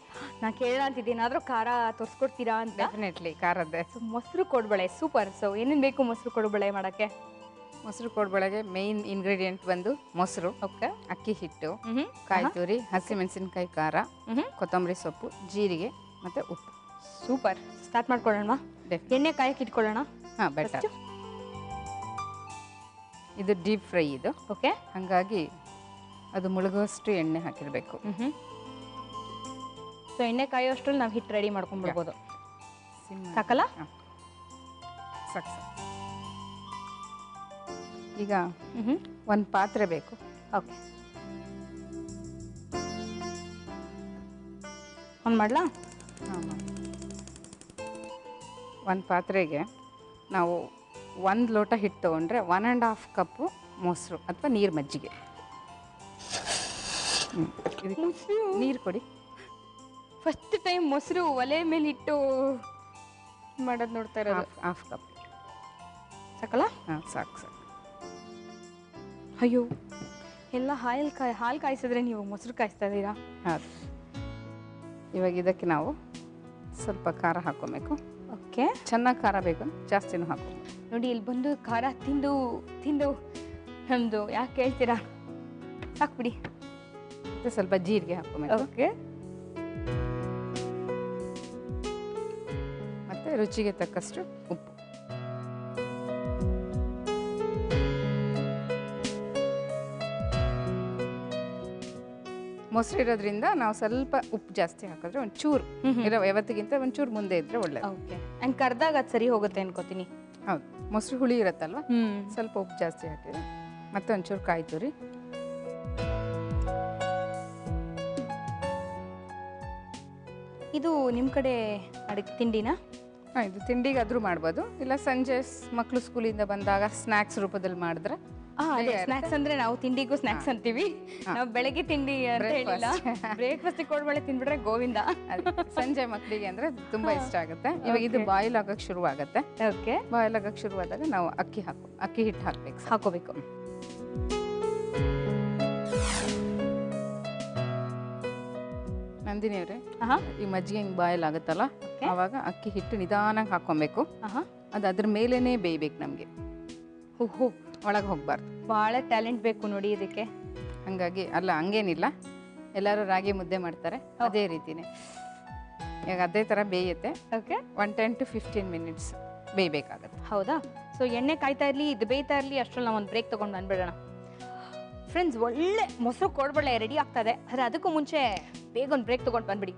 ನಾನು ಕೇಳೋಣ ಅಂತಿದ್ದೀನಿ, ಏನಾದರೂ ಖಾರ ತೋರಿಸ್ಕೊಡ್ತೀರಾ ಅಂತ. ಡೆಫಿನೆಟ್ಲಿ ಖಾರದ್ದೇ. ಸೊ ಮೊಸರು ಕೊಡ್ಬೇಳೆ, ಸೂಪರ್. ಸೊ ಏನೇನು ಬೇಕು ಮೊಸರು ಕೊಡ್ಬೇಳೆ ಮಾಡೋಕ್ಕೆ? ಮೊಸರು ಕೋಡ್ಬಳೆಗೆ ಮೇನ್ ಇಂಗ್ರೀಡಿಯೆಂಟ್ ಬಂದು ಮೊಸರು, ಓಕೆ, ಅಕ್ಕಿ ಹಿಟ್ಟು, ಕಾಯಿ ತುರಿ, ಹಸಿಮೆಣಸಿನಕಾಯಿ ಖಾರ, ಕೊತ್ತಂಬರಿ ಸೊಪ್ಪು, ಜೀರಿಗೆ ಮತ್ತು ಉಪ್ಪು. ಸೂಪರ್. ಸ್ಟಾರ್ಟ್ ಮಾಡ್ಕೊಳ್ಳೋಣ. ಎಣ್ಣೆ ಕಾಯಕ್ಕೆ ಇಟ್ಕೊಳ್ಳೋಣ. ಹಾಂ, ಬೆಟರ್. ಇದು ಡೀಪ್ ಫ್ರೈ ಇದು. ಓಕೆ, ಹಾಗಾಗಿ ಅದು ಮುಳುಗುವಷ್ಟು ಎಣ್ಣೆ ಹಾಕಿರಬೇಕು. ಸೊ ಎಣ್ಣೆ ಕಾಯೋಷ್ಟ್ರಲ್ಲಿ ನಾವು ಹಿಟ್ಟು ರೆಡಿ ಮಾಡ್ಕೊಂಡ್ಬಿಡ್ಬೋದು. ಸಾಕಲ್ಲ? ಸಾಕು. ಈಗ ಒಂದು ಪಾತ್ರೆ ಬೇಕು. ಓಕೆ, ಒಂದು ಮಾಡಲಾ? ಹಾಂ, ಒಂದು ಪಾತ್ರೆಗೆ ನಾವು 1 ಲೋಟ ಹಿಟ್ಟು ತೊಗೊಂಡ್ರೆ 1.5 ಕಪ್ಪು ಮೊಸರು ಅಥವಾ ನೀರು ಮಜ್ಜಿಗೆ. ಇದಕ್ಕೆ ನೀರು ಕೊಡಿ. ಫಸ್ಟ್ ಟೈಮ್ ಮೊಸರು ಒಲೆ ಮೇಲೆ ಇಟ್ಟು ಮಾಡೋದು ನೋಡ್ತಾ ಇರೋದು. ಹಾಫ್ ಕಪ್ ಸಾಕಲ್ಲ? ಹಾಂ, ಸಾಕು ಸಾಕು. ಅಯ್ಯೋ, ಎಲ್ಲ ಹಾಲು ಕಾಯಿಸಿದ್ರೆ ನೀವು ಮೊಸರು ಕಾಯಿಸ್ತಾ ಇದ್ದೀರಾ? ಹೌದು. ಇವಾಗ ಇದಕ್ಕೆ ನಾವು ಸ್ವಲ್ಪ ಖಾರ ಹಾಕ್ಕೊಬೇಕು. ಓಕೆ, ಚೆನ್ನಾಗಿ ಖಾರ ಬೇಕು, ಜಾಸ್ತಿನೂ ಹಾಕೋ. ನೋಡಿ, ಇಲ್ಲಿ ಬಂದು ಖಾರ ತಿಂದು ತಿಂದು ನಮ್ದು ಯಾಕೆ ಕೇಳ್ತೀರಾ, ಸಾಕ್ಬಿಡಿ. ಮತ್ತೆ ಸ್ವಲ್ಪ ಜೀರಿಗೆ ಹಾಕೋಬೇಕು. ಓಕೆ. ಮತ್ತೆ ರುಚಿಗೆ ತಕ್ಕಷ್ಟು ಉಪ್ಪು. ಮೊಸರು ಇರೋದ್ರಿಂದ ನಾವು ಸ್ವಲ್ಪ ಉಪ್ಪು ಜಾಸ್ತಿ ಹಾಕಿದ್ರೆ ಒಂಚೂರು ಇರೋ ಯಾವತ್ತಿಗಿಂತ ಒಂಚೂರು ಮುಂದೆ ಇದ್ರೆ ಒಳ್ಳೆಯದು. ಓಕೆ. ಆ್ಯಂಡ್ ಕರ್ದಾಗ ಅದು ಸರಿ ಹೋಗುತ್ತೆ ಅನ್ಕೋತೀನಿ. ಹೌದು, ಮೊಸರು ಹುಳಿ ಇರುತ್ತಲ್ವ, ಸ್ವಲ್ಪ ಉಪ್ಪು ಜಾಸ್ತಿ ಹಾಕಿದ್ರೆ ಮತ್ತೆ ಒಂಚೂರು ಕಾಯಿ ತುರಿ. ಇದು ನಿಮ್ಮ ಕಡೆ ಅಡುಗೆ ತಿಂಡಿನಾ? ಹಾಂ, ಇದು ತಿಂಡಿಗಾದರೂ ಮಾಡ್ಬೋದು, ಇಲ್ಲ ಸಂಜೆ ಮಕ್ಕಳು ಸ್ಕೂಲಿಂದ ಬಂದಾಗ ಸ್ನ್ಯಾಕ್ಸ್ ರೂಪದಲ್ಲಿ ಮಾಡಿದ್ರೆ. ಸ್ನ್ಯಾಕ್ಸ್ ಅಂದ್ರೆ ನಾವು ತಿಂಡಿಗೂ ಸ್ನ್ಯಾಕ್ಸ್ ಅಂತೀವಿ. ನಾವು ಬೆಳಗ್ಗೆ ತಿಂಡಿ ಅಂತ ಹೇಳಿಲ್ಲ, ಬ್ರೇಕ್ಫಾಸ್ಟ್ ಕೋಡ್ಬಳೆ ತಿನ್ಬಿಟ್ರೆ ಗೋವಿಂದ. ಸಂಜೆ ಮಕ್ಕಳಿಗೆ ಅಂದ್ರೆ ತುಂಬಾ ಇಷ್ಟ ಆಗುತ್ತೆ. ಇವಾಗ ಇದು ಬಾಯ್ಲ್ ಆಗಕ್ಕೆ ಶುರು ಆಗುತ್ತೆ. ಓಕೆ. ಬಾಯ್ಲ್ ಆಗಕ್ಕೆ ಶುರುವಾದಾಗ ನಾವು ಅಕ್ಕಿ ಹಿಟ್ಟು ಹಾಕೋಬೇಕು. ನಂದಿನಿ ಅವರೇ, ಈ ಮಜ್ಜಿಗೆ ಹಿಂಗೆ ಬಾಯ್ಲ್ ಆಗುತ್ತಲ್ಲ, ಆವಾಗ ಅಕ್ಕಿ ಹಿಟ್ಟು ನಿಧಾನಾಗಿ ಹಾಕೊಬೇಕು. ಅದು ಅದ್ರ ಮೇಲೇನೆ ಬೇಯ್ಬೇಕು ನಮಗೆ, ಒಳಗೆ ಹೋಗ್ಬಾರ್ದು. ಭಾಳ ಟ್ಯಾಲೆಂಟ್ ಬೇಕು ನೋಡಿ ಇದಕ್ಕೆ. ಹಂಗಾಗಿ ಅಲ್ಲ, ಹಂಗೇನಿಲ್ಲ, ಎಲ್ಲರೂ ರಾಗಿ ಮುದ್ದೆ ಮಾಡ್ತಾರೆ ಅದೇ ರೀತಿನೇ. ಈಗ ಅದೇ ಥರ ಬೇಯುತ್ತೆ. ಓಕೆ. 10 to 15 minutes ಬೇಯಬೇಕಾಗತ್ತೆ. ಹೌದಾ? ಸೊ ಎಣ್ಣೆ ಕಾಯ್ತಾ ಇರಲಿ, ಇದು ಬೇಯ್ತಾ ಇರಲಿ, ಅಷ್ಟರಲ್ಲಿ ನಾವು ಒಂದು ಬ್ರೇಕ್ ತೊಗೊಂಡು ಬಂದ್ಬಿಡೋಣ. ಫ್ರೆಂಡ್ಸ್, ಒಳ್ಳೆ ಮೊಸರು ಕೋಡ್ಬಳೆ ರೆಡಿ ಆಗ್ತದೆ. ಆದರೆ ಅದಕ್ಕೂ ಮುಂಚೆ ಬೇಗ ಒಂದು ಬ್ರೇಕ್ ತೊಗೊಂಡು ಬಂದ್ಬಿಡಿ.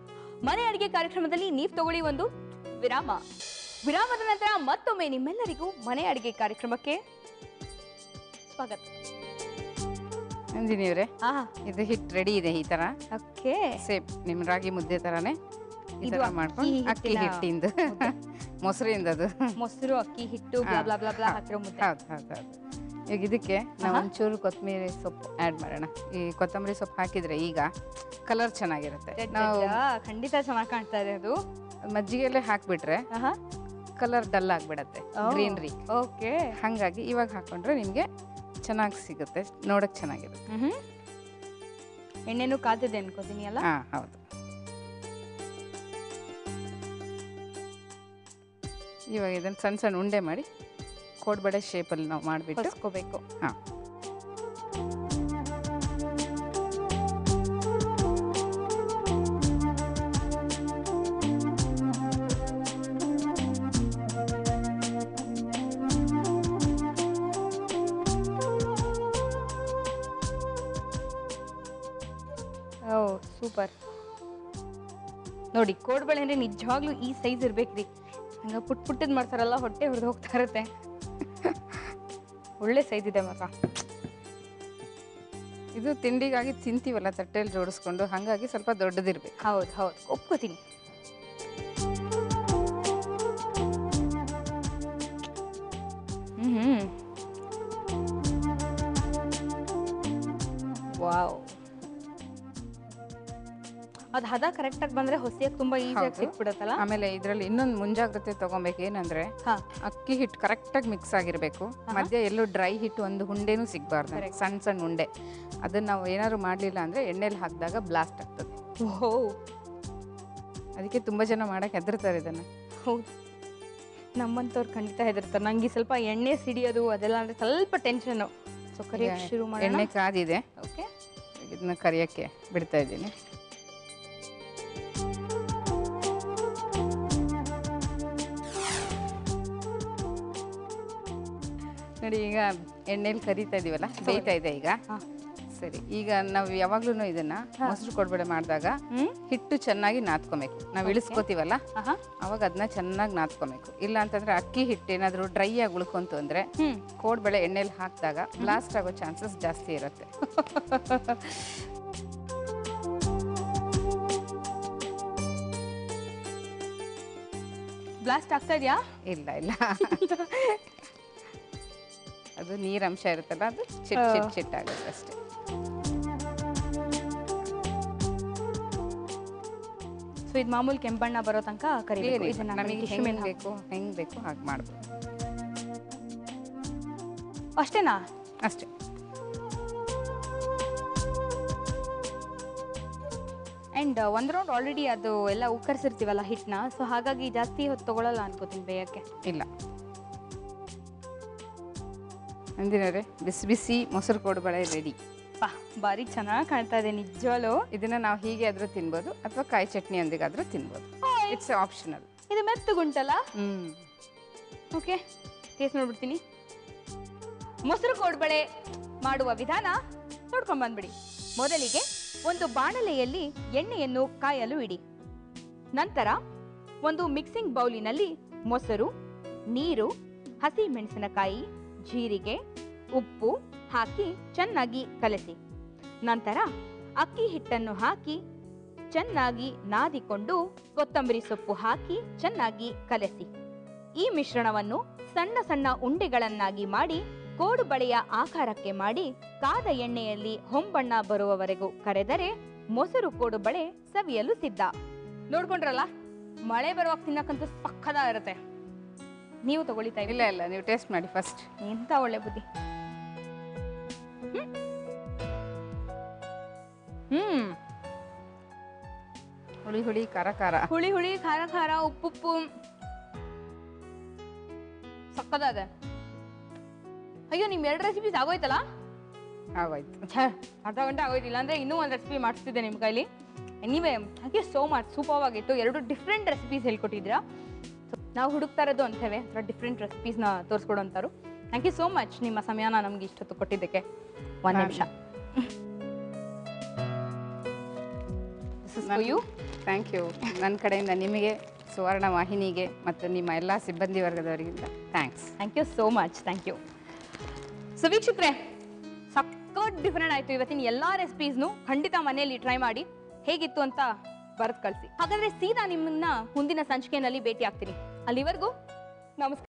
ಮನೆ ಅಡುಗೆ ಕಾರ್ಯಕ್ರಮದಲ್ಲಿ ನೀವು ತಗೊಳ್ಳಿ ಒಂದು ವಿರಾಮ. ವಿರಾಮದ ನಂತರ ಮತ್ತೊಮ್ಮೆ ನಿಮ್ಮೆಲ್ಲರಿಗೂ ಮನೆ ಅಡುಗೆ ಕಾರ್ಯಕ್ರಮಕ್ಕೆ ಸ್ವಾಗತ. ನಂದಿನಿ ಅವರೇ, ಇದು ಹಿಟ್ಟು ರೆಡಿ ಇದೆ. ಈ ತರ ಓಕೆ, ಸೇಮ್ ನಿಮ್ಮ ರಾಗಿ ಮುದ್ದೆ ತರಾನೇ ಈ ತರ ಮಾಡ್ಕೊಂಡು ಅಕ್ಕಿ ಹಿಟ್ಟಿಂದ ಮೊಸರಿಂದ, ಅದು ಮೊಸರು ಅಕ್ಕಿ ಹಿಟ್ಟು ಹಾಕಿರೋ ಮುದ್ದೆ. ಹೌದು ಹೌದು ಹೌದು. ಈಗ ಇದಕ್ಕೆ ನಾವು ಒಂಚೂರು ಕೊತ್ತಂಬರಿ ಸೊಪ್ಪು ಆ್ಯಡ್ ಮಾಡೋಣ. ಈ ಕೊತ್ತಂಬರಿ ಸೊಪ್ಪು ಹಾಕಿದ್ರೆ ಈಗ ಕಲರ್ ಚೆನ್ನಾಗಿರುತ್ತೆ. ನಾವು ಖಂಡಿತ ಚೆನ್ನಾಗಿ ಕಾಣ್ತಾ ಇದೆ. ಅದು ಮಜ್ಜಿಗೆಯಲ್ಲೇ ಹಾಕ್ಬಿಟ್ರೆ ಕಲರ್ ಡಲ್ ಆಗ್ಬಿಡತ್ತೆ, ಗ್ರೀನ್ರಿ. ಓಕೆ. ಹಾಗಾಗಿ ಇವಾಗ ಹಾಕೊಂಡ್ರೆ ನಿಮಗೆ ಚೆನ್ನಾಗಿ ಸಿಗುತ್ತೆ, ನೋಡಕ್ ಚೆನ್ನಾಗಿರುತ್ತೆ. ಎಣ್ಣೆನೂ ಕಾದಿದೆ ಅನ್ಕೋತೀನಿ ಅಲ್ಲ? ಹಾ, ಹೌದು. ಇವಾಗ ಇದನ್ನು ಸಣ್ಣ ಸಣ್ಣ ಉಂಡೆ ಮಾಡಿ ಕೋಡ್ಬಳೆ ಶೇಪಲ್ಲಿ ನಾವು ಮಾಡಿಬಿಟ್ಟು ಹೊಸ್ಕೋಬೇಕು. ಹಾಂ, ಸೂಪರ್. ನೋಡಿ, ಕೋಡ್ಬಳೆ ಅಂದ್ರೆ ನಿಜವಾಗ್ಲೂ ಈ ಸೈಜ್ ಇರ್ಬೇಕ್ರಿ. ಹಂಗ ಪುಟ್ಟದ್ ಮಾಡ್ತಾರಲ್ಲ, ಹೊಟ್ಟೆ ಹೊಡೆದು ಹೋಗ್ತಾ ಇರುತ್ತೆ. ಒಳ್ಳೆ ಸೈಜ್ ಇದೆ ಮಾತ್ರ. ಇದು ತಿಂಡಿಗಾಗಿ ತಿಂತೀವಲ್ಲ ತಟ್ಟೆಯಲ್ಲಿ ಜೋಡಿಸ್ಕೊಂಡು, ಹಾಗಾಗಿ ಸ್ವಲ್ಪ ದೊಡ್ಡದಿರ್ಬೇಕು. ಹೌದು ಹೌದು, ಒಪ್ಕೋತೀನಿ. ವಾವ್, ಅದು ಹದ ಕರೆಕ್ಟಾಗಿ ಬಂದ್ರೆ ಹೊಸಿಯಾಗಿ ತುಂಬಾ ಈಸಿಯಾಗಿ ಸಿಕ್ಬಿಡುತ್ತಲ್ಲ. ಆಮೇಲೆ ಇದರಲ್ಲಿ ಇನ್ನೊಂದು ಮುಂಜಾಗ್ರತೆ ತಗೊಬೇಕು. ಏನಂದ್ರೆ ಅಕ್ಕಿ ಹಿಟ್ಟು ಕರೆಕ್ಟಾಗಿ ಮಿಕ್ಸ್ ಆಗಿರಬೇಕು. ಮಧ್ಯೆ ಎಲ್ಲೂ ಡ್ರೈ ಹಿಟ್ಟು ಒಂದು ಹುಂಡೆನೂ ಸಿಗಬಾರ್ದು, ಸಣ್ಣ ಸಣ್ಣ ಉಂಡೆ. ಅದನ್ನ ನಾವು ಏನಾದ್ರು ಮಾಡಲಿಲ್ಲ ಅಂದ್ರೆ ಎಣ್ಣೆಲಿ ಹಾಕಿದಾಗ ಬ್ಲಾಸ್ಟ್ ಆಗ್ತದೆ. ಓಹೋ, ಅದಕ್ಕೆ ತುಂಬಾ ಜನ ಮಾಡಕ್ಕೆ ಹೆದರ್ತಾರೆ ಇದನ್ನ. ಹೌದು, ನಮ್ಮಂತವ್ರು ಖಂಡಿತ ಹೆದರ್ತಾರೆ. ನಂಗೆ ಸ್ವಲ್ಪ ಎಣ್ಣೆ ಸಿಡಿಯೋದು ಅದೆಲ್ಲ ಅಂದ್ರೆ ಸ್ವಲ್ಪ ಟೆನ್ಷನ್. ಸೊ ಕರಿಯಕ್ಕೆ ಶುರು ಮಾಡೋಣ. ಎಣ್ಣೆ ಕಾದಿದೆ. ಓಕೆ, ಇದನ್ನ ಕರಿಯಕ್ಕೆ ಬಿಡ್ತಾ ಇದ್ದೀನಿ. ನೋಡಿ, ಈಗ ಎಣ್ಣೆಲಿ ಕರಿತಾ ಇದೀವಲ್ಲ, ಬೇಯ್ತಾ ಇದೆ ಈಗ. ಸರಿ, ಈಗ ನಾವು ಯಾವಾಗ್ಲೂ ಇದನ್ನ ಮೊಸರು ಕೋಡ್ಬಳೆ ಮಾಡಿದಾಗ ಹಿಟ್ಟು ಚೆನ್ನಾಗಿ ನಾದ್ಕೊಬೇಕು. ನಾವು ಇಳಿಸ್ಕೋತೀವಲ್ಲ, ಅವಾಗ ಅದನ್ನ ಚೆನ್ನಾಗಿ ನಾದ್ಕೊಬೇಕು. ಇಲ್ಲ ಅಂತಂದ್ರೆ ಅಕ್ಕಿ ಹಿಟ್ಟು ಏನಾದ್ರು ಡ್ರೈ ಆಗಿ ಉಳ್ಕೊಂತು ಅಂದ್ರೆ ಕೋಡ್ಬಳೆ ಎಣ್ಣೆಲಿ ಹಾಕಿದಾಗ ಬ್ಲಾಸ್ಟ್ ಆಗೋ ಚಾನ್ಸಸ್ ಜಾಸ್ತಿ ಇರುತ್ತೆ. ಬ್ಲಾಸ್ಟ್ ಆಗ್ತಾ ಇದೆಯಾ? ಇಲ್ಲ ಇಲ್ಲ, ಅದು ನೀರಂಶ ಇರುತ್ತಲ್ಲ, ಅದು ಚಿಟ್ ಚಿಟ್ ಚಿಟ್ ಆಗುತ್ತೆ ಅಷ್ಟೇ. ಸೊ ಇದು ಮಾಮೂಲಿ ಕೆಂಪಣ್ಣ ಬರೋ ತನಕ ಕರಿಬೇಕು. ನಮಗೆ ಹೆಂಗೆ ಬೇಕು ಹಾಗೆ ಮಾಡ್ಬೋದು. ಅಷ್ಟೇನಾ? ಅಷ್ಟೇ. ಆ್ಯಂಡ್ ಒಂದು ರೌಂಡ್ ಆಲ್ರೆಡಿ ಅದು ಎಲ್ಲ ಉಕ್ಕರಿಸಿರ್ತೀವಲ್ಲ ಹಿಟ್ಟನ್ನ, ಸೊ ಹಾಗಾಗಿ ಜಾಸ್ತಿ ಹೊತ್ತು ತಗೊಳ್ಳಲ್ಲ ಅನ್ಕೋತೀನಿ ಬೇಯಕ್ಕೆ. ಇಲ್ಲ, ನಂದಿನವರೇ ಬಿಸಿ ಬಿಸಿ ಮೊಸರು ಕೋಡುಬಳೆ ರೆಡಿ. ಪಾ ಬಾರಿ ಚೆನ್ನಾಗಿ ಕಾಣ್ತಾ ಇದೆ ನಿಜವಾಗ್ಲೂ. ಇದನ್ನ ನಾವು ಹೀಗೆ ಆದ್ರೂ ತಿನ್ಬೋದು ಅಥವಾ ಕಾಯಿ ಚಟ್ನಿಯೊಂದಿಗಾದ್ರೂ ತಿನ್ಬೋದು. It's optional. ಇದು ಮೆತ್ತಗುಂಟಲ್ಲ. ಹ್ಮ್. Okay, taste ನೋಡ್ಬಿಡ್ತೀನಿ. ಮೊಸರು ಕೋಡ್ಬಳೆ ಮಾಡುವ ವಿಧಾನ ನೋಡ್ಕೊಂಡ್ ಬಂದ್ಬಿಡಿ. ಮೊದಲಿಗೆ ಒಂದು ಬಾಣಲೆಯಲ್ಲಿ ಎಣ್ಣೆಯನ್ನು ಕಾಯಲು ಇಡಿ. ನಂತರ ಒಂದು ಮಿಕ್ಸಿಂಗ್ ಬೌಲಿನಲ್ಲಿ ಮೊಸರು, ನೀರು, ಹಸಿ ಮೆಣಸಿನಕಾಯಿ, ಜೀರಿಗೆ, ಉಪ್ಪು ಹಾಕಿ ಚೆನ್ನಾಗಿ ಕಲಸಿ. ನಂತರ ಅಕ್ಕಿ ಹಿಟ್ಟನ್ನು ಹಾಕಿ ಚೆನ್ನಾಗಿ ನಾದಿಕೊಂಡು ಕೊತ್ತಂಬರಿ ಸೊಪ್ಪು ಹಾಕಿ ಚೆನ್ನಾಗಿ ಕಲಸಿ. ಈ ಮಿಶ್ರಣವನ್ನು ಸಣ್ಣ ಸಣ್ಣ ಉಂಡೆಗಳನ್ನಾಗಿ ಮಾಡಿ ಕೋಡುಬಳೆಯ ಆಕಾರಕ್ಕೆ ಮಾಡಿ ಕಾದ ಎಣ್ಣೆಯಲ್ಲಿ ಹೊಂಬಣ್ಣ ಬರುವವರೆಗೂ ಕರೆದರೆ ಮೊಸರು ಕೋಡುಬಳೆ ಸವಿಯಲು ಸಿದ್ಧ. ನೋಡ್ಕೊಂಡ್ರಲ್ಲ, ಮಳೆ ಬರುವಾಗ ತಿನ್ನಕ್ಕಂತೂ ಪಕ್ಕದ ಇರುತ್ತೆ. ನೀವು ತಗೊಳ್ತಾ ಇಲ್ಲ ಇಲ್ಲ, ನೀವು ಟೇಸ್ಟ್ ಮಾಡಿ ಫಸ್ಟ್. ಎಂತ ಒಳ್ಳೆ ಬುದ್ಧಿ. ಹುಳಿ ಹುಳಿ ಖಾರ ಖಾರ, ಹುಳಿ ಹುಳಿ ಖಾರ ಖಾರ, ಉಪ್ಪುಪ್ಪು ಸಕ್ಕದಾದ. ಅಯ್ಯೋ, ನಿಮ್ 2 ರೆಸಿಪೀಸ್ ಆಗೋಯ್ತಲ್ಲ. ಆಗೋಯ್ತು. ಅರ್ಧ ಗಂಟೆ ಆಗೋಯ್ತಿಲ್ಲ ಅಂದ್ರೆ ಇನ್ನೂ ಒಂದು ರೆಸಿಪಿ ಮಾಡಿಸ್ತಿದ್ದೆ ನಿಮ್ಮ ಕೈಲಿ. ನೀವೇ thank you so much. Super ಆಗಿತ್ತು. 2 ಡಿಫ್ರೆಂಟ್ ರೆಸಿಪೀಸ್ ಹೇಳ್ಕೊಟ್ಟಿದ್ದೀರಾ. ನಾವು ಹುಡುಕ್ತಾ ಇರೋದು ಅಂತೇವೆ ಡಿಫ್ರೆಂಟ್ ರೆಸಿಪೀಸ್ನ ತೋರಿಸ್ಕೊಡೋಂಥವ್ರು. ಥ್ಯಾಂಕ್ ಯು ಸೋ ಮಚ್ ನಿಮ್ಮ ಸಮಯನ ನಮ್ಗೆ ಇಷ್ಟೊತ್ತು ಕೊಟ್ಟಿದ್ದಕ್ಕೆ. 1 ನಿಮಿಷ. Thank you. ನನ್ನ ಕಡೆಯಿಂದ ನಿಮಗೆ, ಸುವರ್ಣ ವಾಹಿನಿಗೆ ಮತ್ತು ನಿಮ್ಮ ಎಲ್ಲ ಸಿಬ್ಬಂದಿ ವರ್ಗದವರಿಗಿಂತ thanks. Thank you so much. Thank you. So ವೀಕ್ಷಕರೇ, ಸಕ್ಕತ್ ಡಿಫ್ರೆಂಟ್ ಆಯಿತು ಇವತ್ತಿನ ಎಲ್ಲ ರೆಸಿಪೀಸ್ನು. ಖಂಡಿತ ಮನೆಯಲ್ಲಿ ಟ್ರೈ ಮಾಡಿ ಹೇಗಿತ್ತು ಅಂತ ಬರೆದು ಕಳಿಸಿ. ಹಾಗಾದರೆ ಸೀದಾ ನಿಮ್ಮನ್ನ ಮುಂದಿನ ಸಂಚಿಕೆಯಲ್ಲಿ ಭೇಟಿ ಆಗ್ತೀನಿ. ಅಲ್ಲಿವರೆಗೂ ನಮಸ್ಕಾರ.